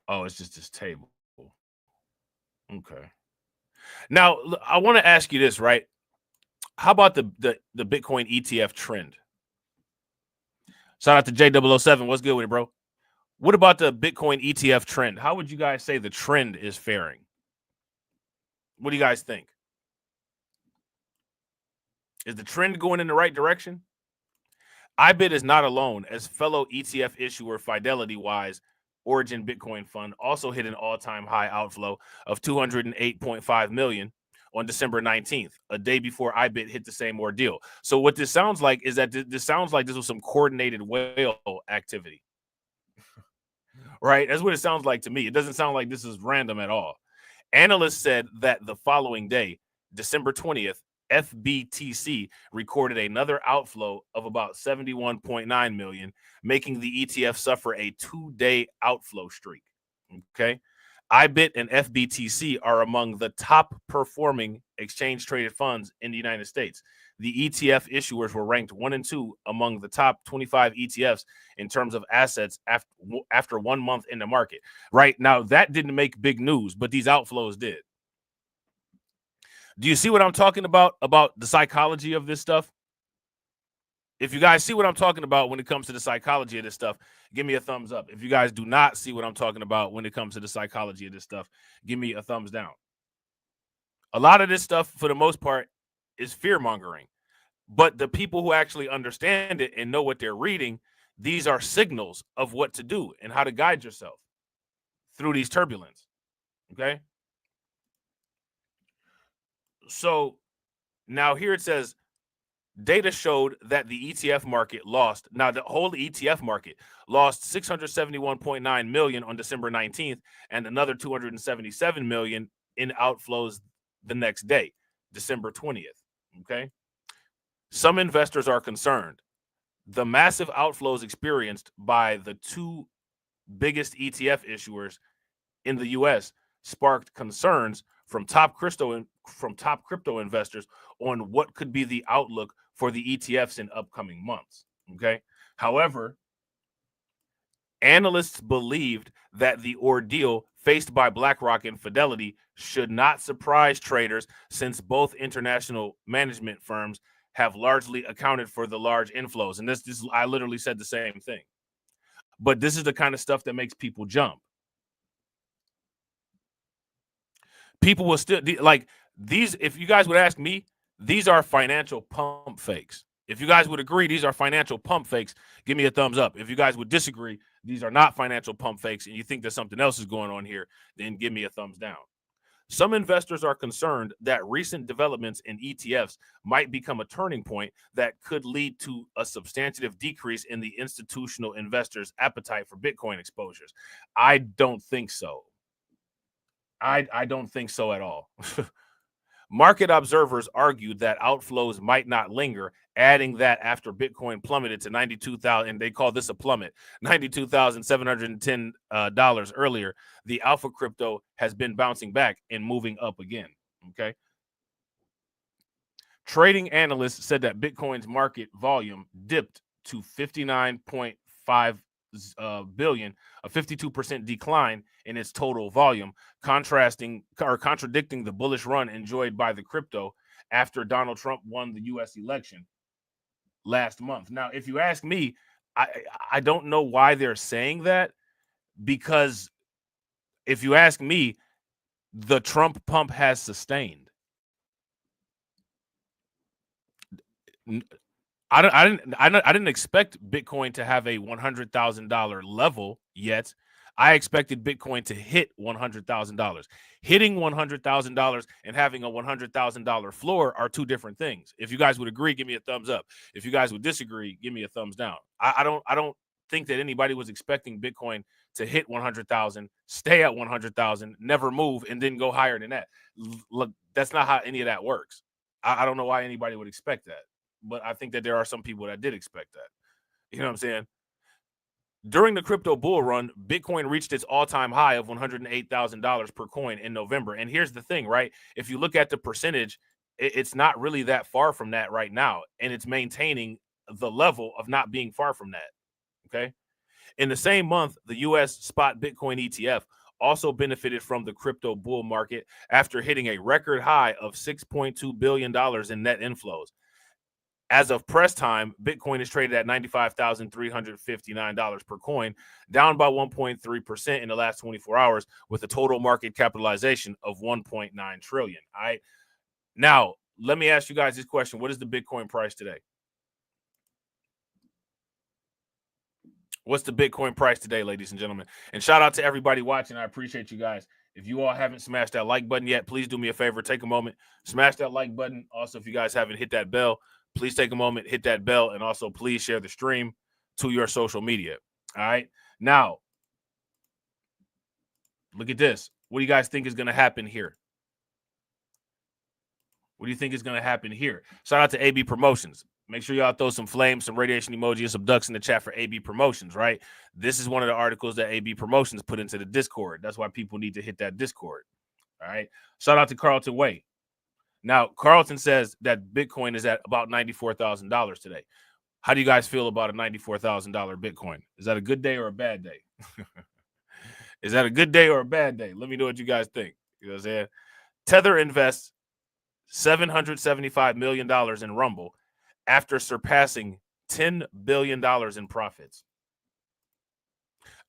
Oh, it's just this table. Okay. Now, I want to ask you this, right? How about the Bitcoin ETF trend? Shout out to J007. What's good with it, bro? What about the Bitcoin ETF trend? How would you guys say the trend is faring? What do you guys think? Is the trend going in the right direction? IBIT is not alone, as fellow ETF issuer Fidelity Wise Origin Bitcoin Fund also hit an all-time high outflow of 208.5 million on December 19th, a day before IBIT hit the same ordeal. So what this sounds like is that this sounds like this was some coordinated whale activity. Right? That's what it sounds like to me. It doesn't sound like this is random at all. Analysts said that the following day, December 20th, FBTC recorded another outflow of about 71.9 million, making the ETF suffer a 2-day outflow streak. Okay. IBIT and FBTC are among the top performing exchange traded funds in the United States. The ETF issuers were ranked 1 and 2 among the top 25 ETFs in terms of assets after 1 month in the market. Right now, that didn't make big news, but these outflows did. Do you see what I'm talking about the psychology of this stuff? If you guys see what I'm talking about when it comes to the psychology of this stuff, give me a thumbs up. If you guys do not see what I'm talking about when it comes to the psychology of this stuff, give me a thumbs down. A lot of this stuff, for the most part, is fear-mongering. But the people who actually understand it and know what they're reading, these are signals of what to do and how to guide yourself through these turbulence. Okay? So now here it says, data showed that the ETF market lost. Now, the whole ETF market lost 671.9 million on December 19th and another 277 million in outflows the next day, December 20th. Okay. Some investors are concerned. The massive outflows experienced by the two biggest ETF issuers in the US sparked concerns from top crypto investors on what could be the outlook for the ETFs in upcoming months. Okay. However, analysts believed that the ordeal faced by BlackRock and Fidelity should not surprise traders, since both international management firms have largely accounted for the large inflows. And this I literally said the same thing. But this is the kind of stuff that makes people jump. People will still like these. If you guys would ask me, these are financial pump fakes. If you guys would agree these are financial pump fakes, give me a thumbs up. If you guys would disagree, these are not financial pump fakes, and you think that something else is going on here, then give me a thumbs down. Some investors are concerned that recent developments in ETFs might become a turning point that could lead to a substantive decrease in the institutional investors' appetite for Bitcoin exposures. I don't think so. I don't think so at all. Market observers argued that outflows might not linger, adding that after Bitcoin plummeted to 92,000, and they call this a plummet, $92,710 earlier, the alpha crypto has been bouncing back and moving up again. Okay. Trading analysts said that Bitcoin's market volume dipped to 59.5 billion, a 52% decline in its total volume, contradicting the bullish run enjoyed by the crypto after Donald Trump won the U.S. election last month. Now, if you ask me, I don't know why they're saying that, because if you ask me, the Trump pump has sustained. I didn't expect Bitcoin to have a $100,000 level yet. I expected Bitcoin to hit $100,000. Hitting $100,000 and having a $100,000 floor are two different things. If you guys would agree, give me a thumbs up. If you guys would disagree, give me a thumbs down. I don't think that anybody was expecting Bitcoin to hit 100,000, stay at 100,000, never move, and then go higher than that. Look, that's not how any of that works. I don't know why anybody would expect that. But I think that there are some people that did expect that. You know what I'm saying? During the crypto bull run, Bitcoin reached its all-time high of $108,000 per coin in November. And here's the thing, right? If you look at the percentage, it's not really that far from that right now. And it's maintaining the level of not being far from that. Okay. In the same month, the U.S. spot Bitcoin ETF also benefited from the crypto bull market after hitting a record high of $6.2 billion in net inflows. As of press time, Bitcoin is traded at $95,359 per coin, down by 1.3% in the last 24 hours, with a total market capitalization of $1.9 trillion. All right. Now, let me ask you guys this question. What is the Bitcoin price today? What's the Bitcoin price today, ladies and gentlemen? And shout out to everybody watching. I appreciate you guys. If you all haven't smashed that like button yet, please do me a favor. Take a moment, smash that like button. Also, if you guys haven't hit that bell, please take a moment, hit that bell, and also please share the stream to your social media. All right. Now, look at this. What do you guys think is going to happen here? What do you think is going to happen here? Shout out to AB Promotions. Make sure y'all throw some flames, some radiation emoji, and some ducks in the chat for AB Promotions, right? This is one of the articles that AB Promotions put into the Discord. That's why people need to hit that Discord. All right. Shout out to Carlton Way. Now, Carlton says that Bitcoin is at about $94,000 today. How do you guys feel about a $94,000 Bitcoin? Is that a good day or a bad day? Is that a good day or a bad day? Let me know what you guys think. You know what I'm saying? Tether invests $775 million in Rumble after surpassing $10 billion in profits.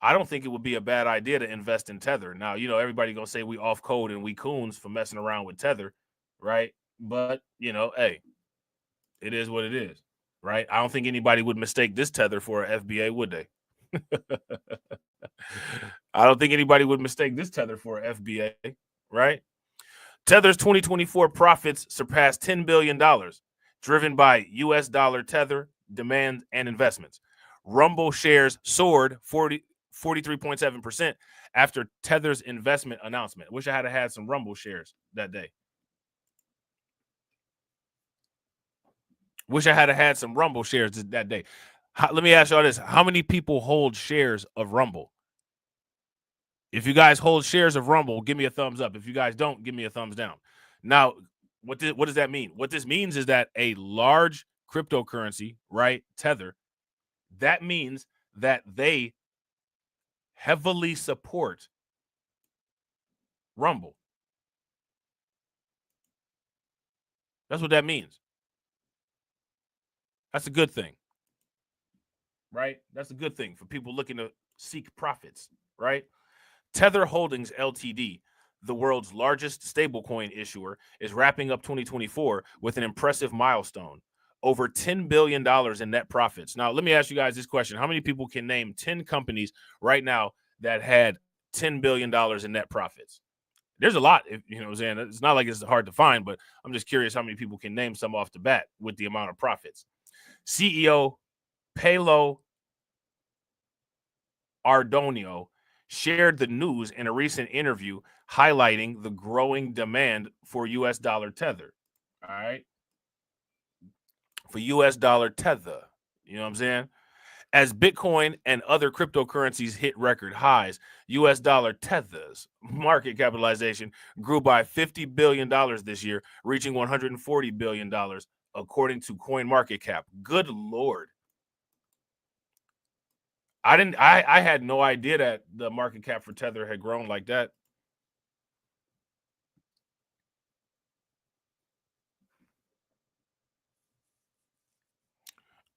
I don't think it would be a bad idea to invest in Tether. Now, you know, everybody going to say we off code and we coons for messing around with Tether. Right. But, you know, hey, it is what it is. Right. I don't think anybody would mistake this Tether for an FBA, would they? I don't think anybody would mistake this Tether for an FBA. Right. Tether's 2024 profits surpassed $10 billion, driven by U.S. dollar Tether demand and investments. Rumble shares soared 43.7% after Tether's investment announcement. Wish I had some Rumble shares that day. Wish I had some Rumble shares that day. Let me ask y'all this. How many people hold shares of Rumble? If you guys hold shares of Rumble, give me a thumbs up. If you guys don't, give me a thumbs down. Now, what does that mean? What this means is that a large cryptocurrency, right, Tether, that means that they heavily support Rumble. That's what that means. That's a good thing, right? That's a good thing for people looking to seek profits, right? Tether Holdings Ltd., the world's largest stablecoin issuer, is wrapping up 2024 with an impressive milestone, over $10 billion in net profits. Now, let me ask you guys this question. How many people can name 10 companies right now that had $10 billion in net profits? There's a lot, you know what I'm saying? It's not like it's hard to find, but I'm just curious how many people can name some off the bat with the amount of profits. CEO Pelo Ardonio shared the news in a recent interview highlighting the growing demand for U.S. dollar tether. All right. For U.S. dollar tether. You know what I'm saying? As Bitcoin and other cryptocurrencies hit record highs, U.S. dollar tether's market capitalization grew by $50 billion this year, reaching $140 billion, according to CoinMarketCap. Good Lord. I had no idea that the market cap for Tether had grown like that.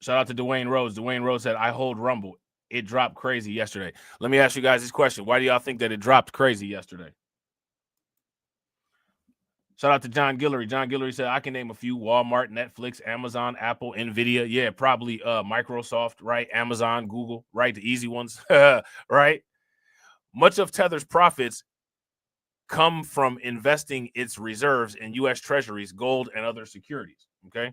Shout out to Dwayne Rose. Dwayne Rose said, I hold Rumble. It dropped crazy yesterday. Let me ask you guys this question. Why do y'all think that it dropped crazy yesterday? Shout out to John Guillory. John Guillory said, I can name a few: Walmart, Netflix, Amazon, Apple, Nvidia. Yeah, probably Microsoft, right? Amazon, Google, right? The easy ones, right? Much of Tether's profits come from investing its reserves in U.S. treasuries, gold, and other securities, okay?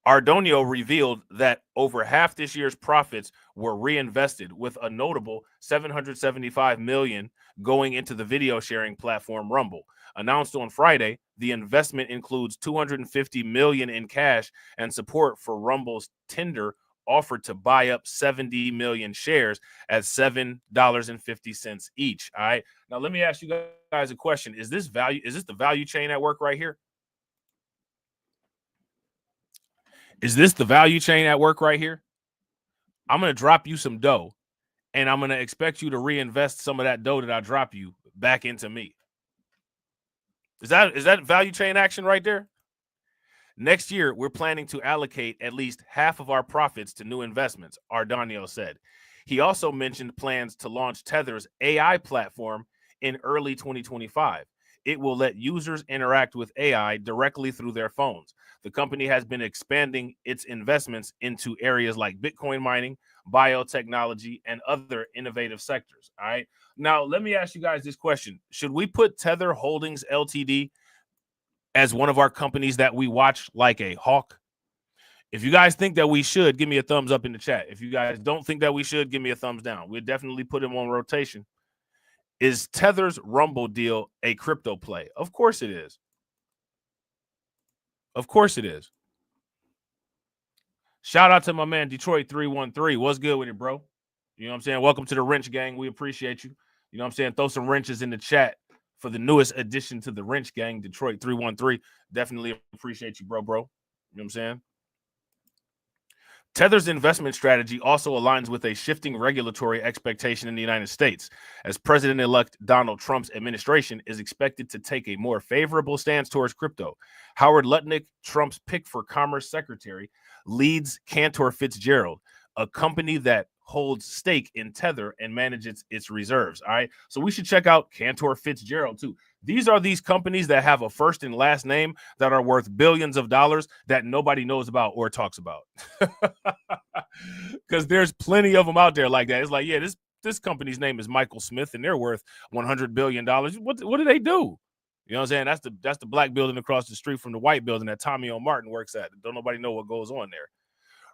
Ardonio revealed that over half this year's profits were reinvested, with a notable $775 million going into the video sharing platform Rumble. Announced on Friday, the investment includes $250 million in cash and support for Rumble's tender offered to buy up 70 million shares at $7.50 each. All right. Now, let me ask you guys a question. Is this the value chain at work right here? Is this the value chain at work right here? I'm going to drop you some dough, and I'm going to expect you to reinvest some of that dough that I drop you back into me. Is that value chain action right there? Next year, we're planning to allocate at least half of our profits to new investments, Ardonio said. He also mentioned plans to launch Tether's AI platform in early 2025. It will let users interact with AI directly through their phones. The company has been expanding its investments into areas like Bitcoin mining, biotechnology, and other innovative sectors. All right. Now, let me ask you guys this question. Should we put Tether Holdings Ltd as one of our companies that we watch like a hawk? If you guys think that we should, give me a thumbs up in the chat. If you guys don't think that we should, give me a thumbs down. We'll definitely put him on rotation. Is Tether's Rumble deal a crypto play? Of course it is. Of course it is. Shout out to my man Detroit 313. What's good with it, bro? You know what I'm saying? Welcome to the Wrench Gang. We appreciate you. You know what I'm saying? Throw some wrenches in the chat for the newest addition to the Wrench Gang, Detroit 313. Definitely appreciate you, bro. You know what I'm saying? Tether's investment strategy also aligns with a shifting regulatory expectation in the United States, as President-elect Donald Trump's administration is expected to take a more favorable stance towards crypto. Howard Lutnick, Trump's pick for Commerce Secretary, leads Cantor Fitzgerald, a company that holds stake in Tether and manages its reserves. All right, so we should check out Cantor Fitzgerald too. These are these companies that have a first and last name that are worth billions of dollars that nobody knows about or talks about. Because there's plenty of them out there like that. It's like, yeah, this company's name is Michael Smith and they're worth $100 billion. What do they do? You know what I'm saying? That's the black building across the street from the white building that Tommy O. Martin works at. Don't nobody know what goes on there.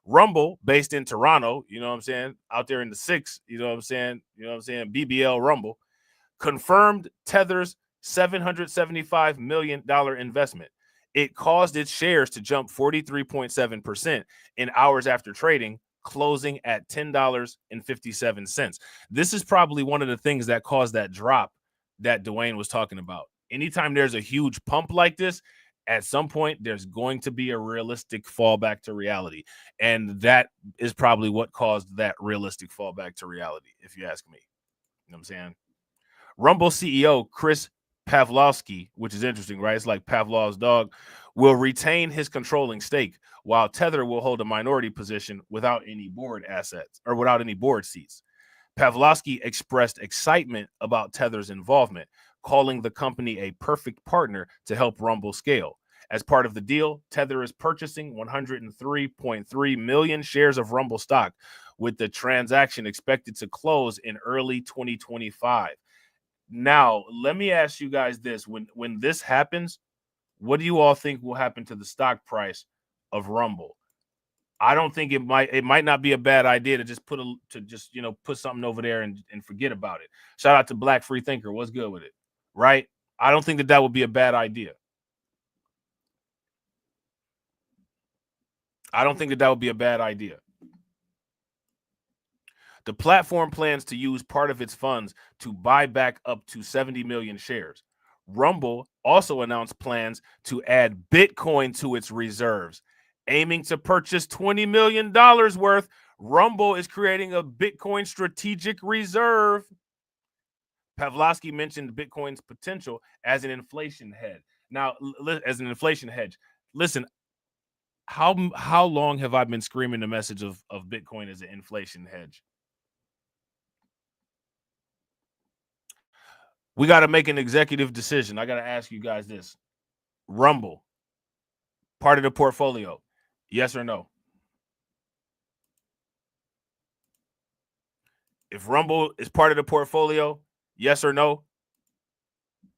Rumble, based in Toronto, you know what I'm saying, out there in the 6, you know what I'm saying, BBL Rumble, confirmed Tether's $775 million investment. It caused its shares to jump 43.7% in hours after trading, closing at $10.57. This is probably one of the things that caused that drop that Dwayne was talking about. Anytime there's a huge pump like this, at some point, there's going to be a realistic fallback to reality. And that is probably what caused that realistic fallback to reality, if you ask me. You know what I'm saying? Rumble CEO Chris Pavlovski, which is interesting, right? It's like Pavlov's dog, will retain his controlling stake, while Tether will hold a minority position without any board assets or without any board seats. Pavlovski expressed excitement about Tether's involvement, calling the company a perfect partner to help Rumble scale. As part of the deal, Tether is purchasing 103.3 million shares of Rumble stock, with the transaction expected to close in early 2025. Now, let me ask you guys this. When this happens, what do you all think will happen to the stock price of Rumble? I don't think it might not be a bad idea to just put something over there and forget about it. Shout out to Black Free Thinker. What's good with it? Right? I don't think that would be a bad idea. I don't think that would be a bad idea. The platform plans to use part of its funds to buy back up to 70 million shares. Rumble also announced plans to add Bitcoin to its reserves, aiming to purchase $20 million worth. Rumble is creating a Bitcoin strategic reserve. Pavlovsky mentioned Bitcoin's potential as an inflation hedge. Now, as an inflation hedge, listen, how long have I been screaming the message of Bitcoin as an inflation hedge? We got to make an executive decision. I got to ask you guys this. Rumble, part of the portfolio, yes or no? If Rumble is part of the portfolio, yes or no?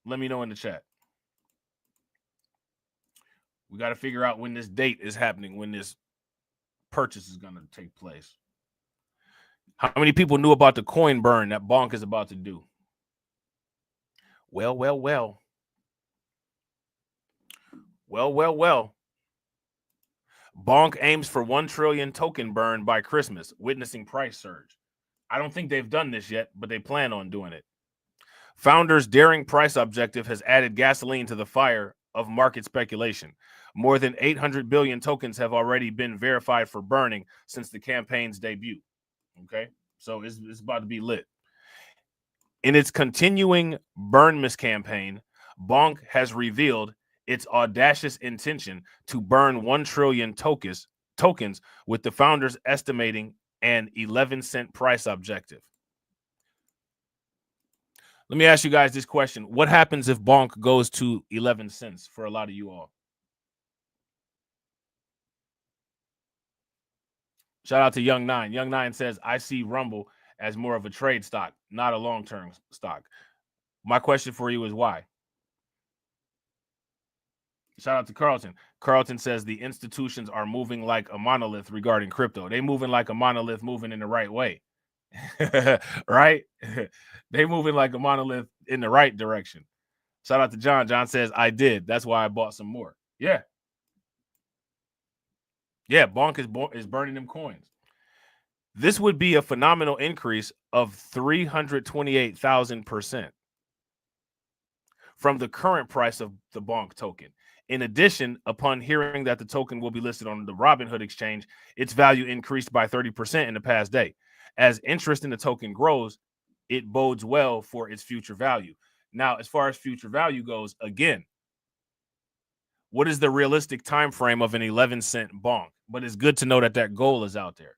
Let me know in the chat. We got to figure out when this date is happening, when this purchase is going to take place. How many people knew about the coin burn that Bonk is about to do? Well. Bonk aims for 1 trillion token burn by Christmas, witnessing price surge. I don't think they've done this yet, but they plan on doing it. Founders' daring price objective has added gasoline to the fire of market speculation. More than 800 billion tokens have already been verified for burning since the campaign's debut. Okay, so it's about to be lit. In its continuing Burnmas campaign, Bonk has revealed its audacious intention to burn 1 trillion tokens, with the founders estimating an 11-cent price objective. Let me ask you guys this question. What happens if Bonk goes to 11 cents for a lot of you all? Shout out to Young Nine. Young Nine says, I see Rumble as more of a trade stock, not a long-term stock. My question for you is why? Shout out to Carlton. Carlton says the institutions are moving like a monolith regarding crypto. They moving like a monolith, moving in the right way. Right? They moving like a monolith in the right direction. Shout out to John. John says, I did. That's why I bought some more. Yeah. Yeah, Bonk is burning them coins. This would be a phenomenal increase of 328,000% from the current price of the Bonk token. In addition, upon hearing that the token will be listed on the Robinhood exchange, its value increased by 30% in the past day. As interest in the token grows, it bodes well for its future value. Now, as far as future value goes, again, what is the realistic time frame of an 11-cent Bonk? But it's good to know that goal is out there.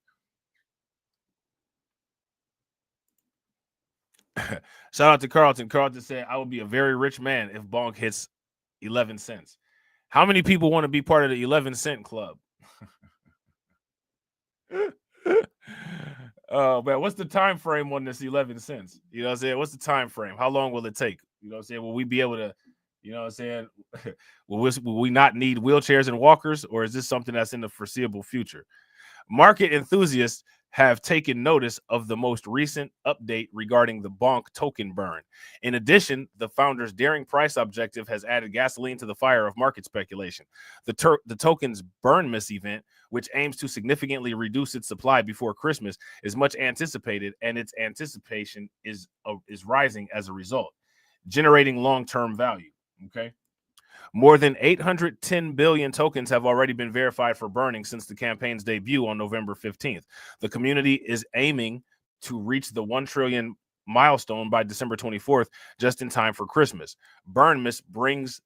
Shout out to Carlton. Carlton said, I would be a very rich man if Bonk hits 11 cents. How many people want to be part of the 11-cent club? Oh, man, what's the time frame on this 11 cents? You know what I'm saying? What's the time frame? How long will it take? You know what I'm saying? Will we be able to, you know what I'm saying? Will we not need wheelchairs and walkers, or is this something that's in the foreseeable future? Market enthusiasts have taken notice of the most recent update regarding the Bonk token burn. In addition, the founder's daring price objective has added gasoline to the fire of market speculation. The token's Burnmas event, which aims to significantly reduce its supply before Christmas, is much anticipated, and its anticipation is rising as a result, generating long-term value. Okay. More than 810 billion tokens have already been verified for burning since the campaign's debut on November 15th. The community is aiming to reach the 1 trillion milestone by December 24th, just in time for Christmas. Burnmas brings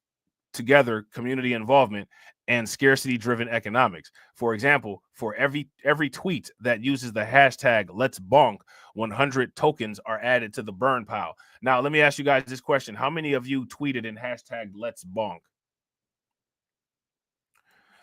together community involvement and scarcity-driven economics. For example, for every tweet that uses the hashtag Let's Bonk, 100 tokens are added to the burn pile. Now, let me ask you guys this question. How many of you tweeted in hashtag Let's Bonk?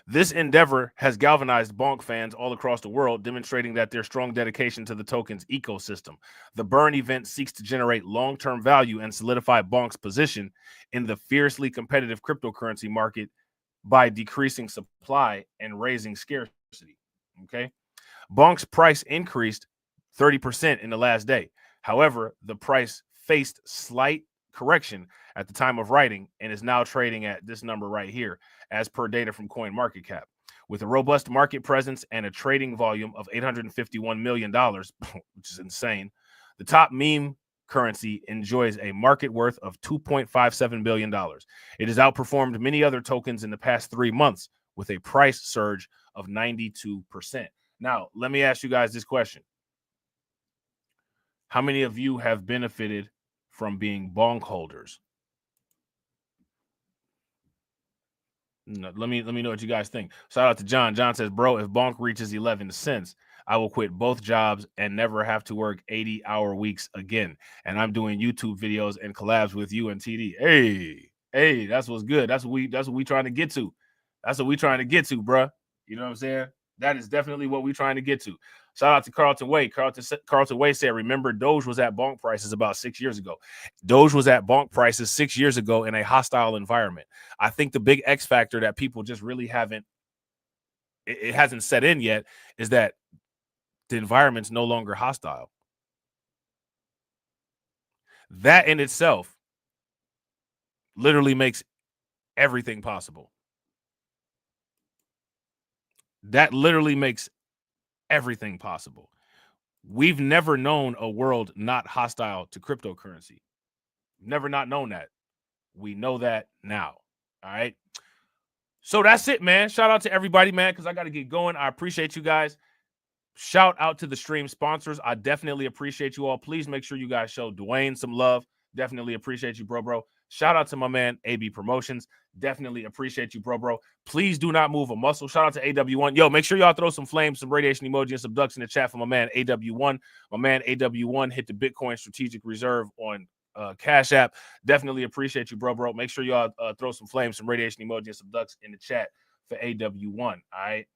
This endeavor has galvanized bonk fans all across the world, demonstrating that their strong dedication to the token's ecosystem. The burn event seeks to generate long-term value and solidify bonk's position in the fiercely competitive cryptocurrency market by decreasing supply and raising scarcity. Okay. Bonk's price increased 30% in the last day. However, the price faced slight correction at the time of writing and is now trading at this number right here, as per data from CoinMarketCap. With a robust market presence and a trading volume of $851 million, which is insane, the top meme currency enjoys a market worth of $2.57 billion. It has outperformed many other tokens in the past 3 months with a price surge of 92%. Now, let me ask you guys this question. How many of you have benefited from being bonk holders? No, let me know what you guys think. Shout out to John. John says, bro, if bonk reaches 11 cents, I will quit both jobs and never have to work 80-hour weeks again. And I'm doing YouTube videos and collabs with you and TD. Hey, that's what's good. That's what we trying to get to. That's what we trying to get to, bro. You know what I'm saying? That is definitely what we're trying to get to. Shout out to Carlton Way. Carlton Way said, remember, Doge was at bonk prices about 6 years ago. Doge was at bonk prices 6 years ago in a hostile environment. I think the big X factor that people just really it hasn't set in yet is that the environment's no longer hostile. That in itself literally makes everything possible. That literally makes everything possible. We've never known a world not hostile to cryptocurrency. Never not known that. We know that now. All right. So that's it, man. Shout out to everybody, man, because I got to get going. I appreciate you guys. Shout out to the stream sponsors. I definitely appreciate you all. Please make sure you guys show Dwayne some love. Definitely appreciate you, bro. Shout out to my man, AB Promotions. Definitely appreciate you, bro. Please do not move a muscle. Shout out to AW1. Yo, make sure y'all throw some flames, some radiation emoji, and some ducks in the chat for my man, AW1. My man, AW1, hit the Bitcoin Strategic Reserve on Cash App. Definitely appreciate you, bro. Make sure y'all throw some flames, some radiation emoji, and some ducks in the chat for AW1. All right.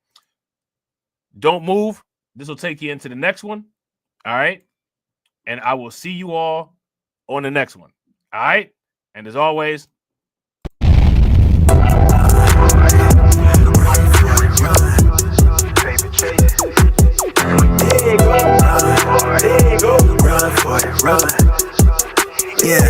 Don't move. This will take you into the next one. All right. And I will see you all on the next one. All right. And as always, yeah,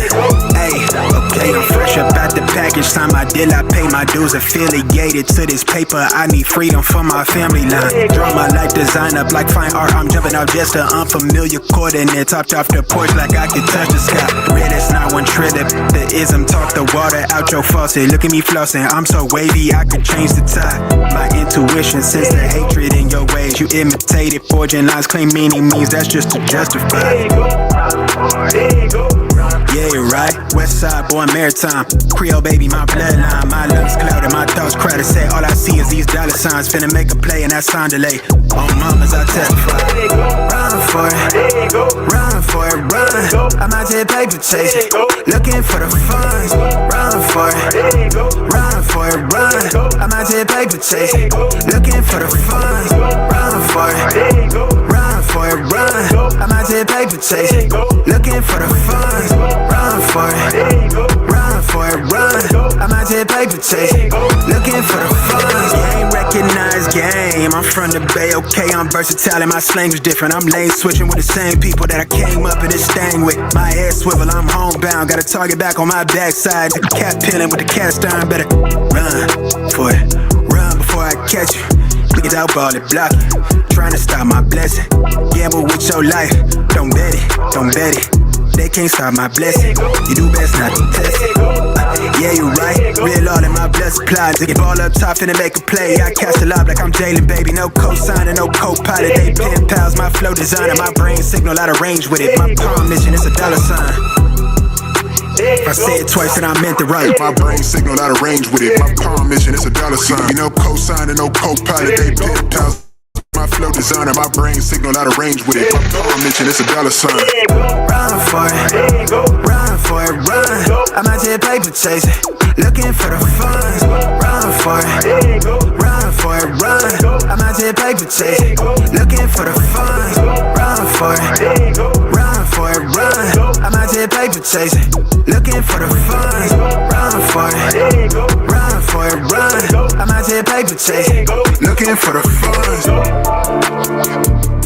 hey, okay, I'm fresh up out the package. Sign my deal, I pay my dues. Affiliated to this paper, I need freedom for my family line. Draw my life design up like fine art. I'm jumping out just an unfamiliar coordinates. Hopped off the porch like I could touch the sky. Red, it's not one trill. The ism talk the water out your faucet. Look at me flossing, I'm so wavy, I could change the tide. My intuition sense the hatred in your ways. You imitated, forging lines, claim meaning means that's just to justify. Yeah, you're right. West side, born maritime. Creole baby, my bloodline. My lungs clouded, my thoughts crowded. Say all I see is these dollar signs. Finna make a play and that sound delay. On mamas, I testify. Run for it, run for it, run. I'm out here paper chasing, looking for the funds. Run for it, run for it, run. I'm out here paper chasing, looking for the funds. Run for it, run for it, run. I'm out here paper chasing, looking for the funds. Run for it, run for it, run. I'm out here paper chasing, looking for the funds. Game recognized game. I'm from the Bay, okay, I'm versatile and my slang is different. I'm lane switching with the same people that I came up in this thing with. My head swivel, I'm homebound. Got a target back on my backside. The cat peeling with the cast iron. Better run for it, run before I catch you. Niggas out ball it, block it. Trying to stop my blessing. Gamble with your life. Don't bet it, don't bet it. They can't stop my blessing. You do best not to test it. Yeah, you right. Real all in my blood supply. Dig it all up top, finna make a play. I cast a lob like I'm Jalen, baby. No co-signer, no co-pilot. They pen pals, my flow designer. My brain signal out of range with it. My palm mission, it's a dollar sign. If I say it twice, then I meant it right. My brain signal out of range with it. My palm mission, it's a dollar sign. You know, co-signer, no co-pilot. They pen pals. My flow designer, my brain signal out of range with it. My palm mission, it's a dollar sign. Run for it, run for it, run. I'm out here paper chasing, looking for the funds. Run for it, run out here paper chasing, looking for the funds. Run for it, run for it, run. I'm out here paper chasing, looking for the funds. Run for it, run for it, run. I'm out here paper chasing, looking for the funds.